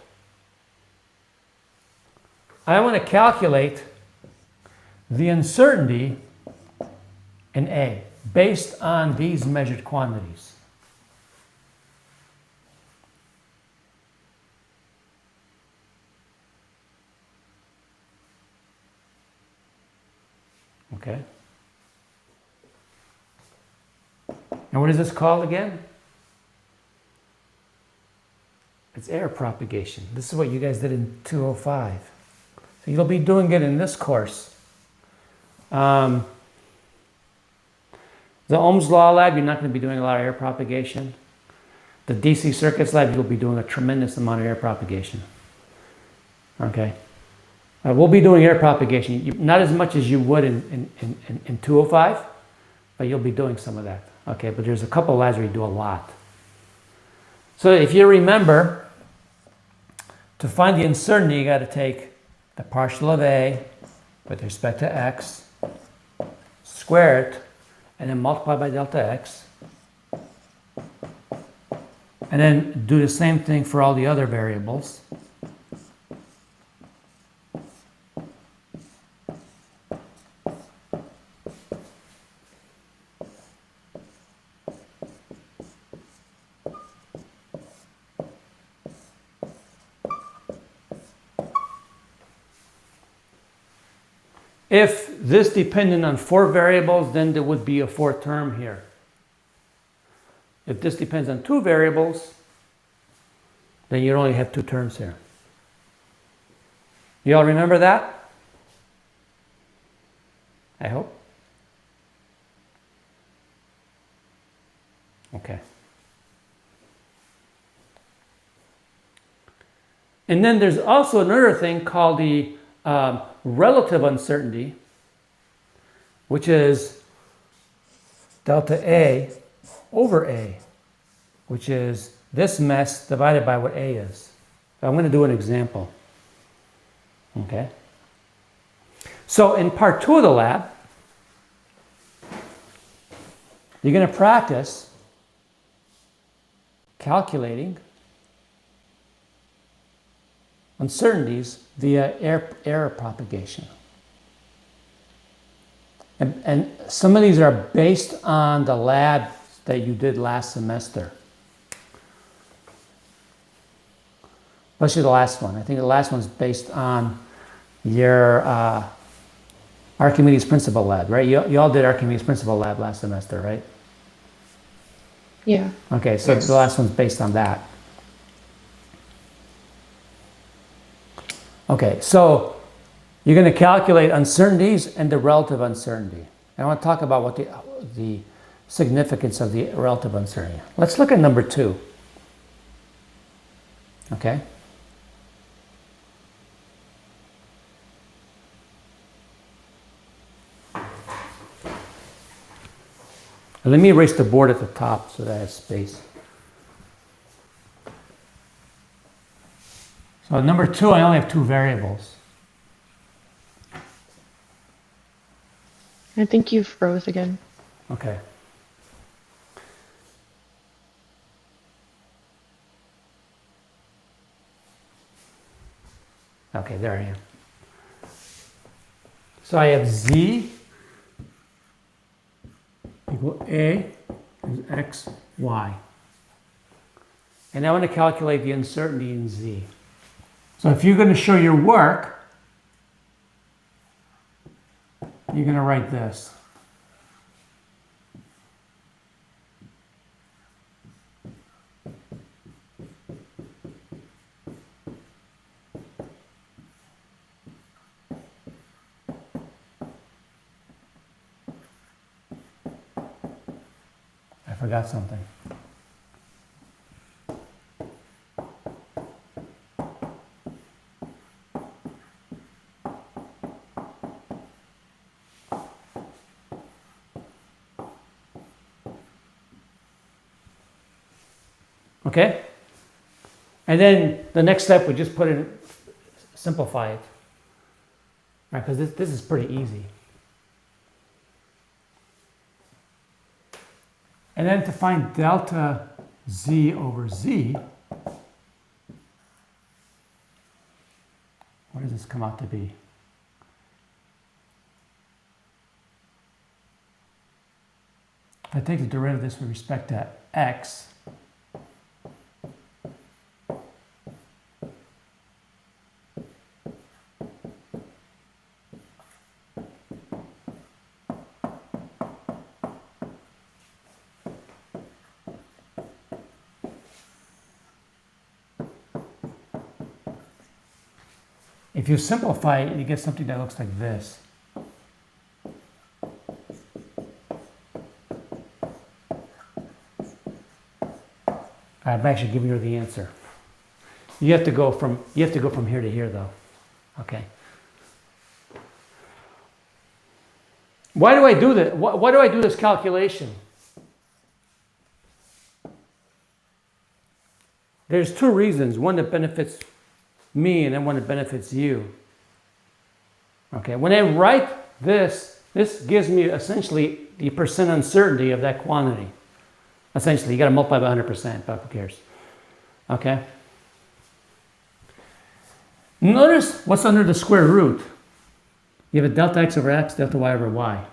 I want to calculate the uncertainty in A based on these measured quantities. Okay. And what is this called again? It's air propagation. This is what you guys did in 205. So you'll be doing it in this course. The Ohm's Law Lab, you're not going to be doing a lot of air propagation. The DC Circuits Lab, you'll be doing a tremendous amount of air propagation. Okay. We'll be doing air propagation, not as much as you would in 205, but you'll be doing some of that. Okay, but there's a couple of labs where you do a lot. So if you remember, to find the uncertainty, you got to take the partial of A with respect to X, square it, and then multiply by delta X. And then do the same thing for all the other variables. If this depended on four variables, then there would be a fourth term here. If this depends on two variables, then you only have two terms here. You all remember that? I hope. Okay. And then there's also another thing called the relative uncertainty, which is delta A over A, which is this mess divided by what A is. So I'm going to do an example. Okay. So in part 2 of the lab, you're going to practice calculating uncertainties via error propagation. And some of these are based on the lab that you did last semester. Especially the last one. I think the last one's based on your Archimedes Principle Lab, right? You all did Archimedes Principle Lab last semester, right? Yeah. Okay, so Yes. the last one's based on that. Okay, so you're going to calculate uncertainties and the relative uncertainty. I want to talk about what the significance of the relative uncertainty. Let's look at number 2. Okay? Let me erase the board at the top so that I have space. So number 2, I only have 2 variables. I think you froze again. Okay. Okay, there I am. So I have z equal a is x, y. And I want to calculate the uncertainty in z. So if you're going to show your work, you're going to write this. I forgot something. Okay? And then the next step, we just put in, simplify it. Right, because this is pretty easy. And then to find delta z over z, what does this come out to be? If I take the derivative of this with respect to x, if you simplify it, you get something that looks like this. I'm actually giving you the answer. You have to go from here to here though. Okay. Why do I do this? Why do I do this calculation? There's 2 reasons. One that benefits me and then one that benefits you. Okay, when I write this gives me essentially the percent uncertainty of that quantity. Essentially, you got to multiply by 100%, but who cares? Okay. Notice what's under the square root. You have a delta x over x, delta y over y.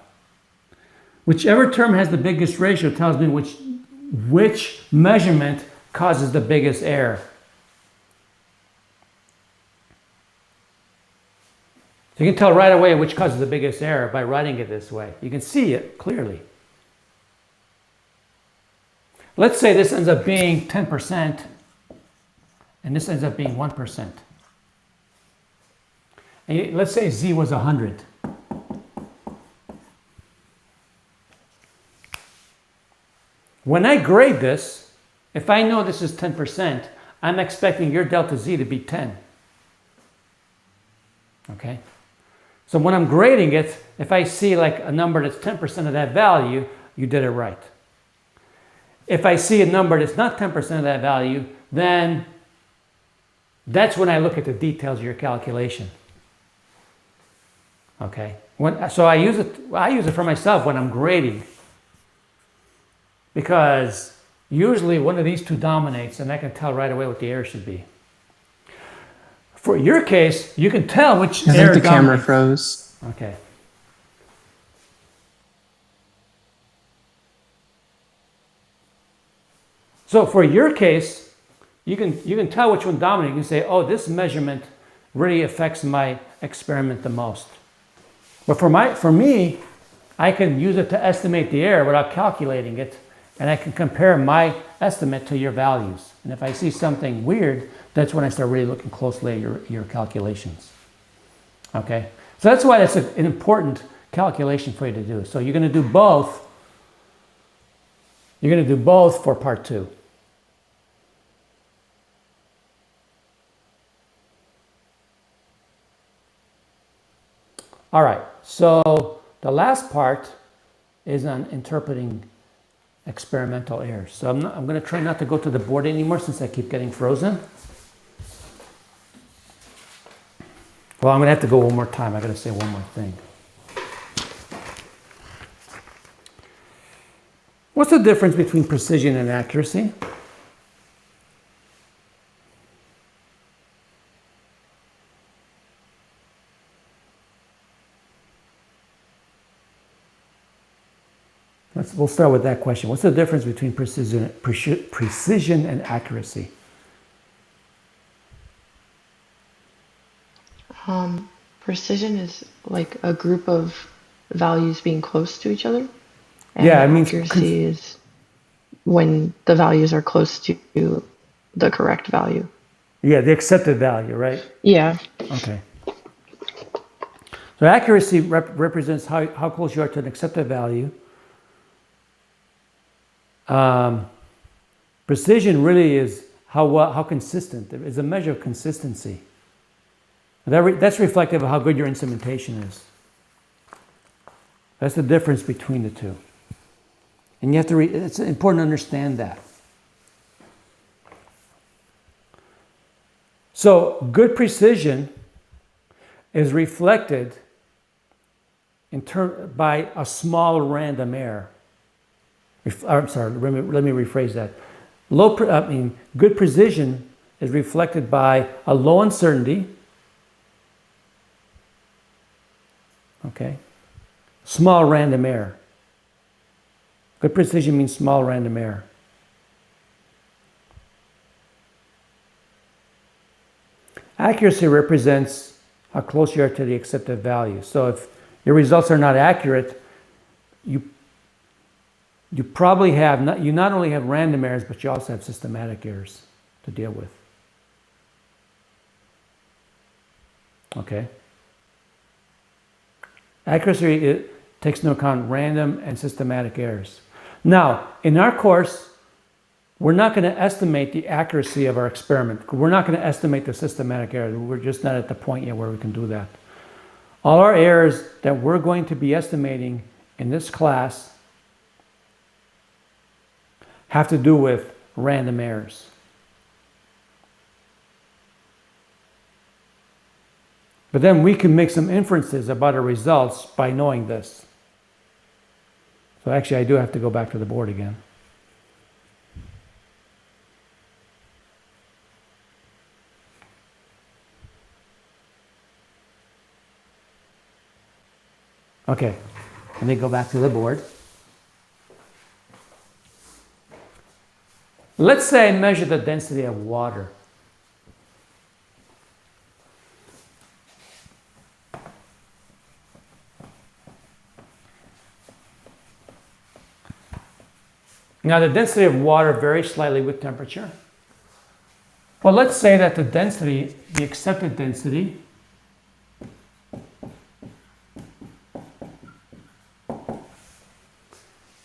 Whichever term has the biggest ratio tells me which measurement causes the biggest error. So you can tell right away which causes the biggest error by writing it this way. You can see it clearly. Let's say this ends up being 10% and this ends up being 1%. And let's say z was 100. When I grade this, if I know this is 10%, I'm expecting your delta z to be 10. Okay? So when I'm grading it, if I see like a number that's 10% of that value, you did it right. If I see a number that's not 10% of that value, then that's when I look at the details of your calculation. Okay. So I use it for myself when I'm grading, because usually one of these two dominates, and I can tell right away what the error should be. For your case, you can tell which I error think the camera dominates. froze. Okay. So for your case, you can tell which one dominates. You can say, oh, this measurement really affects my experiment the most. But for me, I can use it to estimate the error without calculating it, and I can compare my estimate to your values. And if I see something weird, that's when I start really looking closely at your calculations. Okay? So that's why it's an important calculation for you to do. So you're going to do both. You're going to do both for part 2. All right, so the last part is on interpreting experimental errors. So I'm going to try not to go to the board anymore since I keep getting frozen. Well, I'm going to have to go one more time. I got to say one more thing. What's the difference between precision and accuracy? We'll start with that question. What's the difference between precision and accuracy? Precision is like a group of values being close to each other. And Yeah, it means accuracy is when the values are close to the correct value. Yeah, the accepted value, right? Yeah. Okay. So accuracy represents how close you are to an accepted value. Precision really is how consistent. It's a measure of consistency. That's reflective of how good your instrumentation is. That's the difference between the two. And you have to it's important to understand that. So good precision is reflected by a small random error. I'm sorry, let me rephrase that. Good precision is reflected by a low uncertainty. Okay. Small random error. Good precision means small random error. Accuracy represents how close you are to the accepted value. So if your results are not accurate, you probably have you not only have random errors, but you also have systematic errors to deal with. Okay. Accuracy takes into account random and systematic errors. Now, in our course, we're not going to estimate the accuracy of our experiment. We're not going to estimate the systematic errors. We're just not at the point yet where we can do that. All our errors that we're going to be estimating in this class have to do with random errors. But then we can make some inferences about our results by knowing this. So actually, I do have to go back to the board again. Okay, let me go back to the board. Let's say I measure the density of water. Now the density of water varies slightly with temperature. Well, let's say that the accepted density,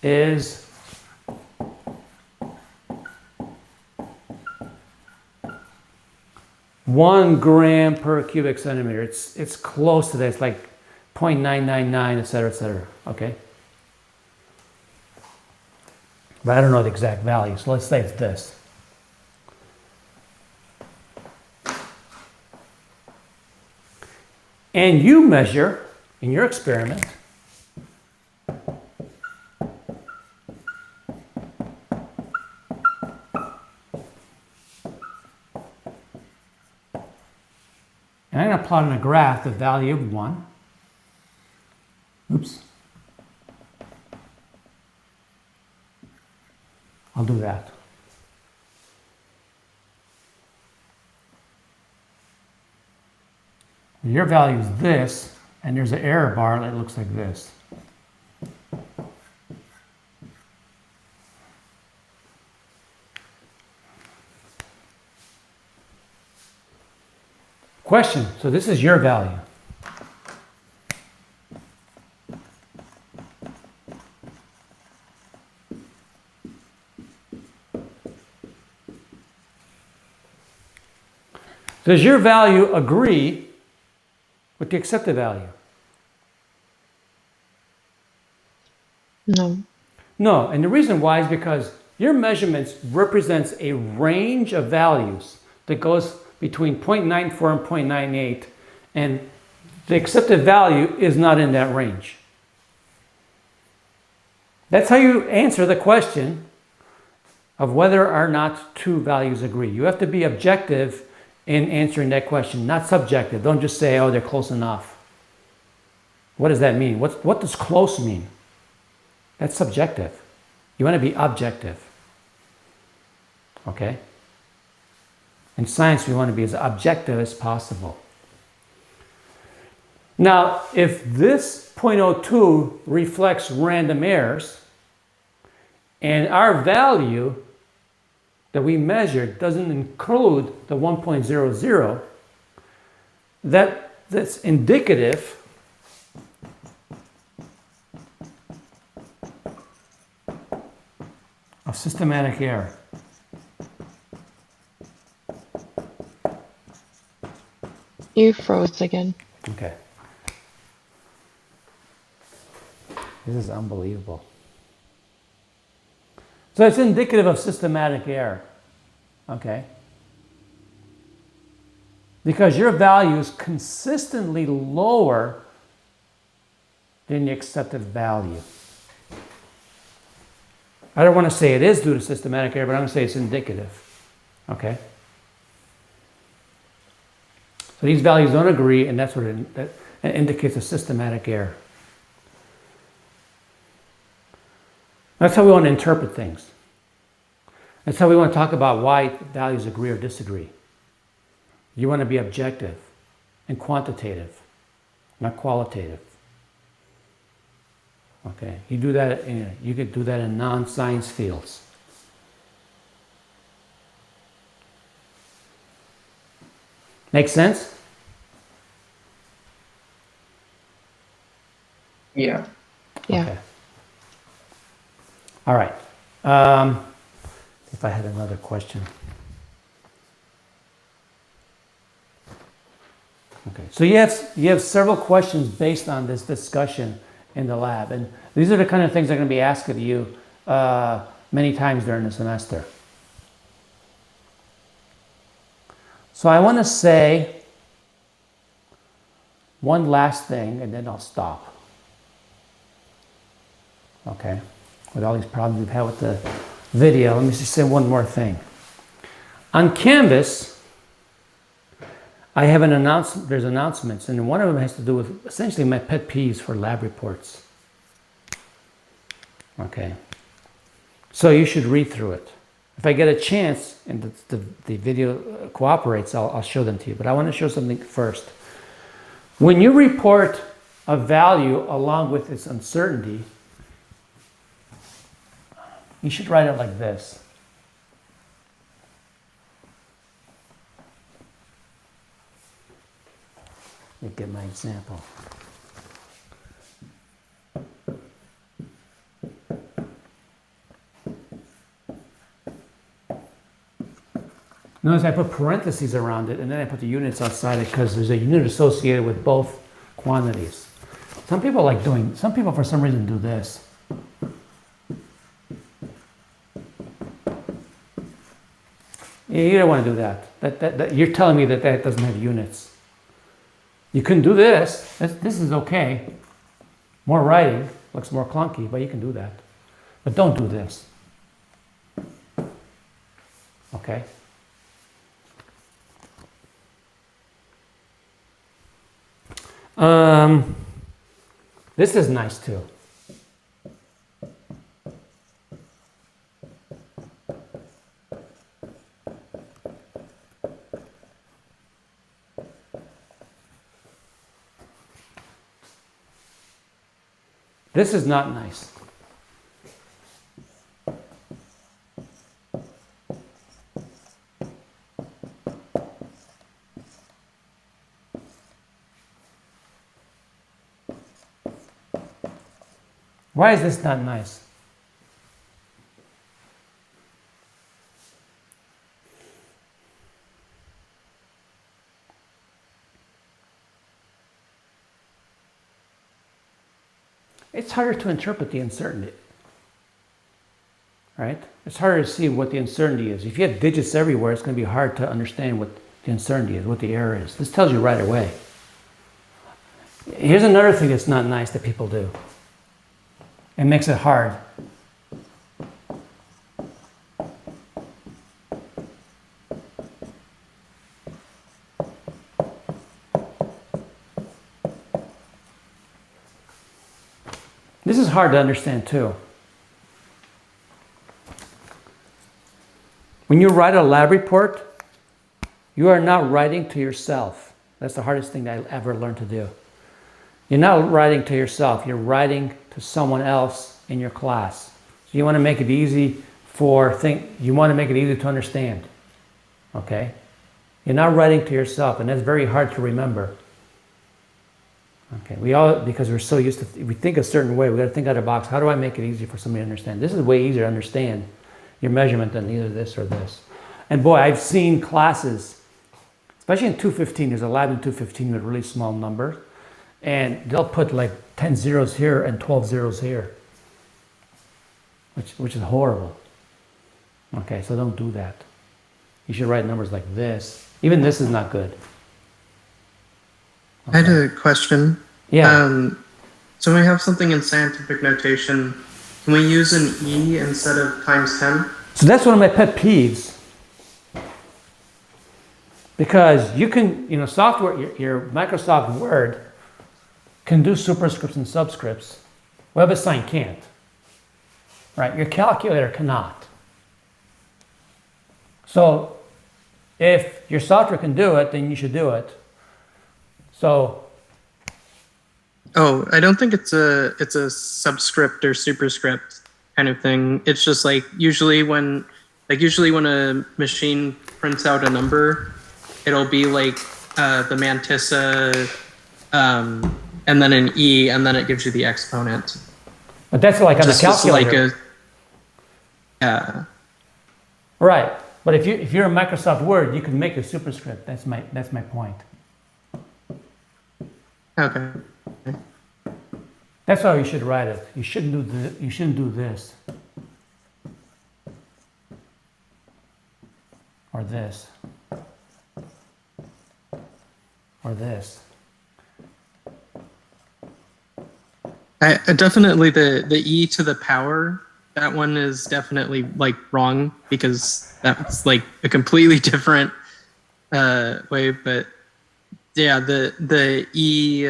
is 1 gram per cubic centimeter. It's close to that. It's like 0.999, et cetera, okay? But I don't know the exact value, so let's say it's this. And you measure in your experiment, and I'm going to plot on a graph the value of 1. Oops. I'll do that. Your value is this, and there's an error bar that looks like this. Question, so this is your value. Does your value agree with the accepted value? No. No, and the reason why is because your measurements represents a range of values that goes between 0.94 and 0.98, and the accepted value is not in that range. That's how you answer the question of whether or not two values agree. You have to be objective in answering that question, not subjective. Don't just say, oh, they're close enough. What does that mean? What does close mean? That's subjective. You want to be objective. Okay? In science, we want to be as objective as possible. Now, if this 0.02 reflects random errors, and our value that we measured doesn't include the 1.00, that's indicative of systematic error. You froze again. Okay. This is unbelievable. So it's indicative of systematic error. Okay? Because your value is consistently lower than the accepted value. I don't want to say it is due to systematic error, but I'm going to say it's indicative. Okay? So these values don't agree, and that's what that indicates a systematic error. That's how we want to interpret things. That's how we want to talk about why values agree or disagree. You want to be objective and quantitative, not qualitative. Okay, you do that. You could do that in non-science fields. Make sense? Yeah. Yeah. Okay. All right. If I had another question. Okay. So you have several questions based on this discussion in the lab, and these are the kind of things I'm going to be asked of you many times during the semester. So I want to say one last thing, and then I'll stop. Okay. With all these problems we've had with the video, let me just say one more thing. On Canvas, I have an announcement. There's announcements, and one of them has to do with essentially my pet peeves for lab reports. Okay. So you should read through it. If I get a chance and the video cooperates, I'll show them to you. But I want to show something first. When you report a value along with its uncertainty, you should write it like this. Let me get my example. Notice I put parentheses around it, and then I put the units outside it because there's a unit associated with both quantities. Some people for some reason do this. You don't want to do that. You're telling me that doesn't have units. You can do this. This is okay. More writing, looks more clunky, but you can do that. But don't do this. Okay? This is nice too. This is not nice. Why is this not nice? It's harder to interpret the uncertainty, right? It's harder to see what the uncertainty is. If you have digits everywhere, it's going to be hard to understand what the uncertainty is, what the error is. This tells you right away. Here's another thing that's not nice that people do. It makes it hard. This is hard to understand too. When you write a lab report, you are not writing to yourself. That's the hardest thing that I ever learned to do. You're not writing to yourself. You're writing to someone else in your class. So you want to make it easy you want to make it easy to understand. Okay? You're not writing to yourself, and that's very hard to remember. Okay, because we're so used to, we think a certain way, we got to think out of the box. How do I make it easy for somebody to understand? This is way easier to understand your measurement than either this or this. And boy, I've seen classes, especially in 215, there's a lab in 215 with really small numbers, and they'll put like 10 zeros here and 12 zeros here, which is horrible. Okay, so don't do that. You should write numbers like this. Even this is not good. I had a question. Yeah. So we have something in scientific notation. Can we use an E instead of times 10? So that's one of my pet peeves. Because you can, software, your Microsoft Word can do superscripts and subscripts. WebAssign can't. Right? Your calculator cannot. So if your software can do it, then you should do it. So, I don't think it's a subscript or superscript kind of thing. It's just like usually when a machine prints out a number, it'll be like the mantissa, and then an E, and then it gives you the exponent. But that's like on the calculator. Yeah. Right. But if you're in Microsoft Word, you can make a superscript. That's my point. Okay. That's how you should write it. You shouldn't do this. Or this. Or this. I definitely the E to the power, that one is definitely like wrong because that's like a completely different way, but yeah, the E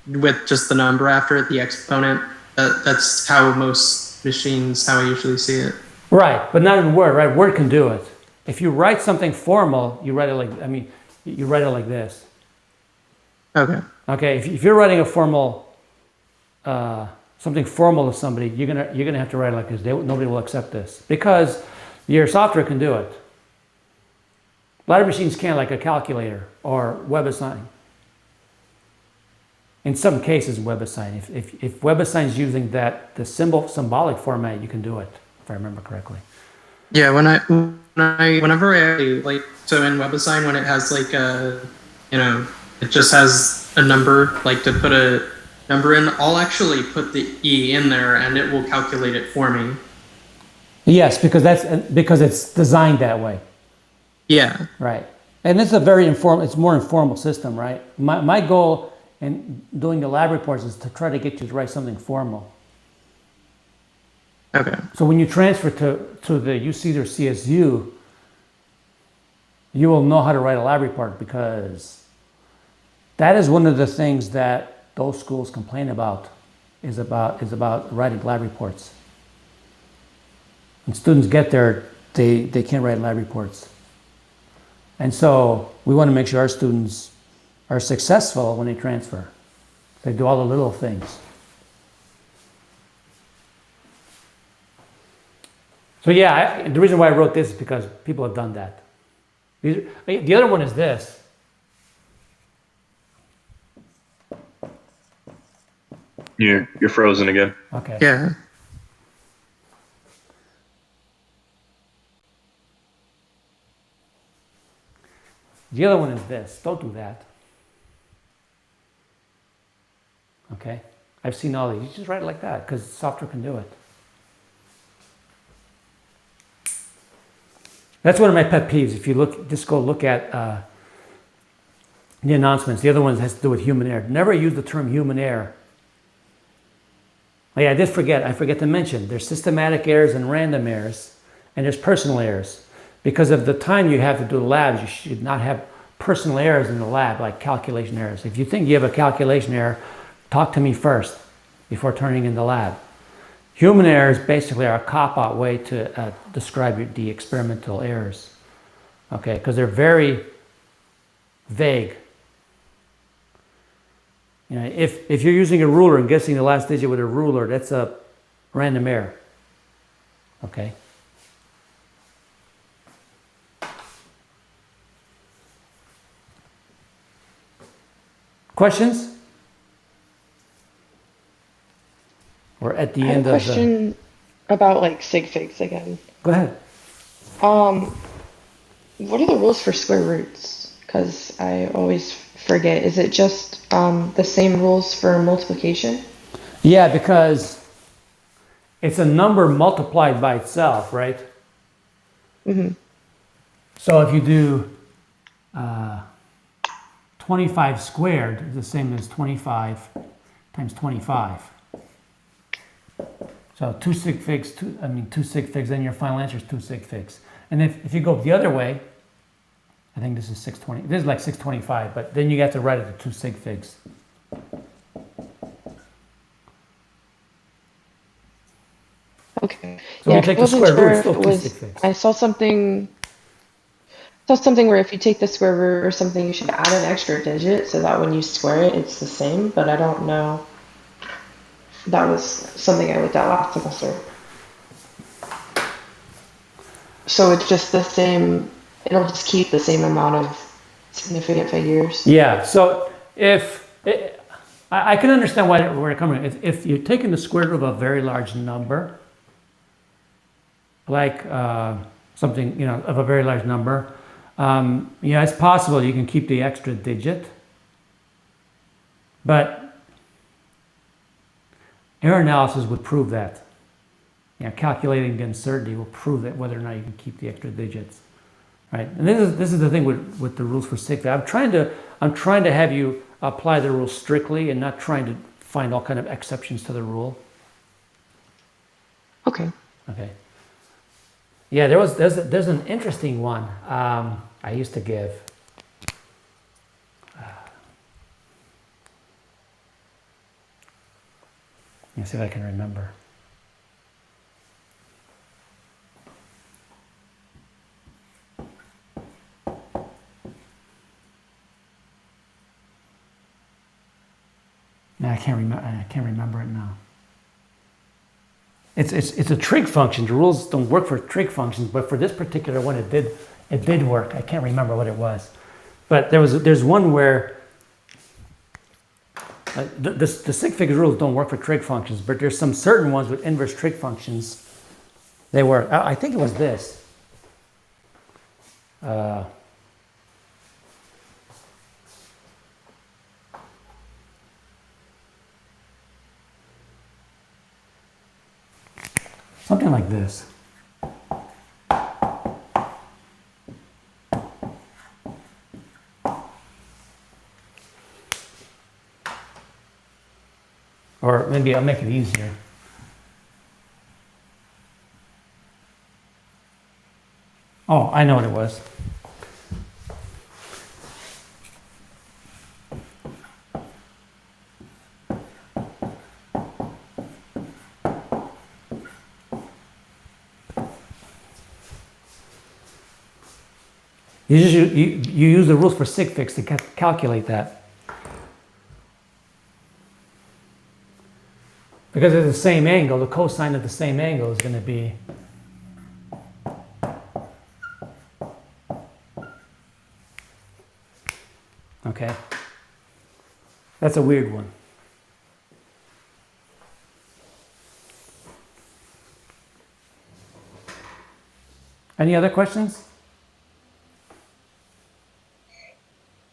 with just the number after it, the exponent, that's how most machines, how I usually see it. Right, but not in Word, right? Word can do it. If you write something formal, you write it like this. Okay. Okay, if you're writing a formal, something formal to somebody, you're gonna have to write it like this. Nobody will accept this because your software can do it. A lot of machines can't, like a calculator or WebAssign. In some cases, WebAssign. If WebAssign is using the symbolic format, you can do it, if I remember correctly. Yeah, whenever I like, so in WebAssign, when it has like it just has a number, like to put a number in, I'll actually put the E in there and it will calculate it for me. Yes, because it's designed that way. Yeah. Right. And it's a very informal, it's more informal system, right? My goal in doing the lab reports is to try to get you to write something formal. Okay. So when you transfer to the UC or CSU, you will know how to write a lab report, because that is one of the things that those schools complain about, is about writing lab reports. When students get there, they can't write lab reports. And so we want to make sure our students are successful when they transfer. They do all the little things. So yeah, the reason why I wrote this is because people have done that. The other one is this. You're frozen again. Okay. Yeah. The other one is this. Don't do that. Okay? I've seen all these. You just write it like that because software can do it. That's one of my pet peeves. If you look, just go look at the announcements. The other one has to do with human error. Never use the term human error. Oh yeah, I forget to mention, there's systematic errors and random errors, and there's personal errors. Because of the time you have to do the labs, you should not have personal errors in the lab, like calculation errors. If you think you have a calculation error, talk to me first before turning in the lab. Human errors basically are a cop-out way to describe the experimental errors, okay? Because they're very vague. You know, if you're using a ruler and guessing the last digit with a ruler, that's a random error, okay? Questions? Or at the I end have a of the... question about like Sig Figs again. Go ahead. What are the rules for square roots? Because I always forget. Is it just the same rules for multiplication? Yeah, because it's a number multiplied by itself, right? Mm-hmm. So if you do 25 squared, it's the same as 25 times 25. So two sig figs, two sig figs, then your final answer is 2 sig figs. And if you go the other way, I think this is 620, this is like 625, but then you have to write it to 2 sig figs. Okay. So we take the square root, it's still 2 sig figs. I saw something where if you take the square root or something, you should add an extra digit so that when you square it, it's the same. But I don't know. That was something I looked at last semester. So it's just the same, it'll just keep the same amount of significant figures. Yeah, so I can understand where you're coming from. If you're taking the square root of a very large number, like something, of a very large number, it's possible you can keep the extra digit, but error analysis would prove that. Calculating the uncertainty will prove that whether or not you can keep the extra digits, right? And this is the thing with the rules for sig. I'm trying to have you apply the rules strictly and not trying to find all kind of exceptions to the rule. Okay. Okay. Yeah, there's an interesting one I used to give. Let me see if I can remember. No, I can't remember it now. It's a trig function. The rules don't work for trig functions, but for this particular one, it did work. I can't remember what it was, but there's one where the sig figs rules don't work for trig functions, but there's some certain ones with inverse trig functions. They work. I think it was this. Something like this. or maybe I'll make it easier. Oh, I know what it was. You use the rules for Sig Figs to calculate that. Because it's the same angle, the cosine of the same angle is going to be okay. That's a weird one. Any other questions?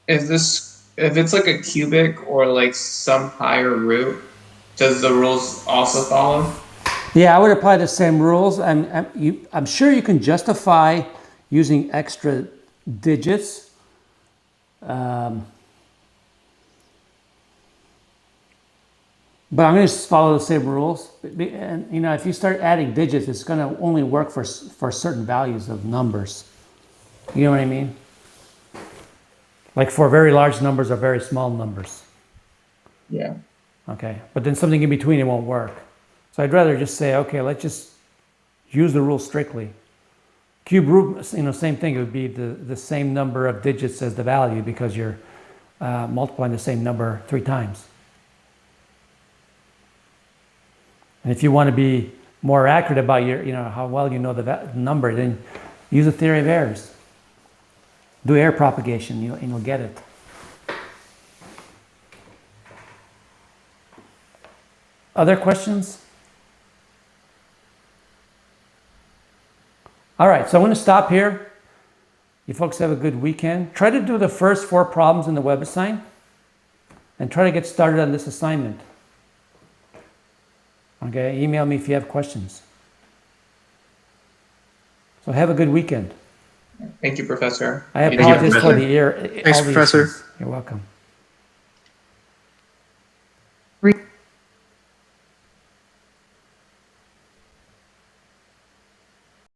If it's like a cubic or like some higher root, does the rules also follow? Yeah, I would apply the same rules. I'm sure you can justify using extra digits. But I'm going to follow the same rules. And you know, if you start adding digits, it's going to only work for certain values of numbers. You know what I mean? Like for very large numbers or very small numbers. Yeah. Okay, but then something in between, it won't work. So I'd rather just say, okay, let's just use the rule strictly. Cube root, you know, same thing. It would be the same number of digits as the value because you're multiplying the same number 3 times. And if you want to be more accurate about your, you know, how well you know the number, then use the theory of errors. Do error propagation, and you'll get it. Other questions? All right, so I'm going to stop here. You folks have a good weekend. Try to do the first 4 problems in the web assign and try to get started on this assignment. Okay, email me if you have questions. So have a good weekend. Thank you, Professor. I apologize for the Professor. ear. Thanks, all the Professor. issues. You're welcome.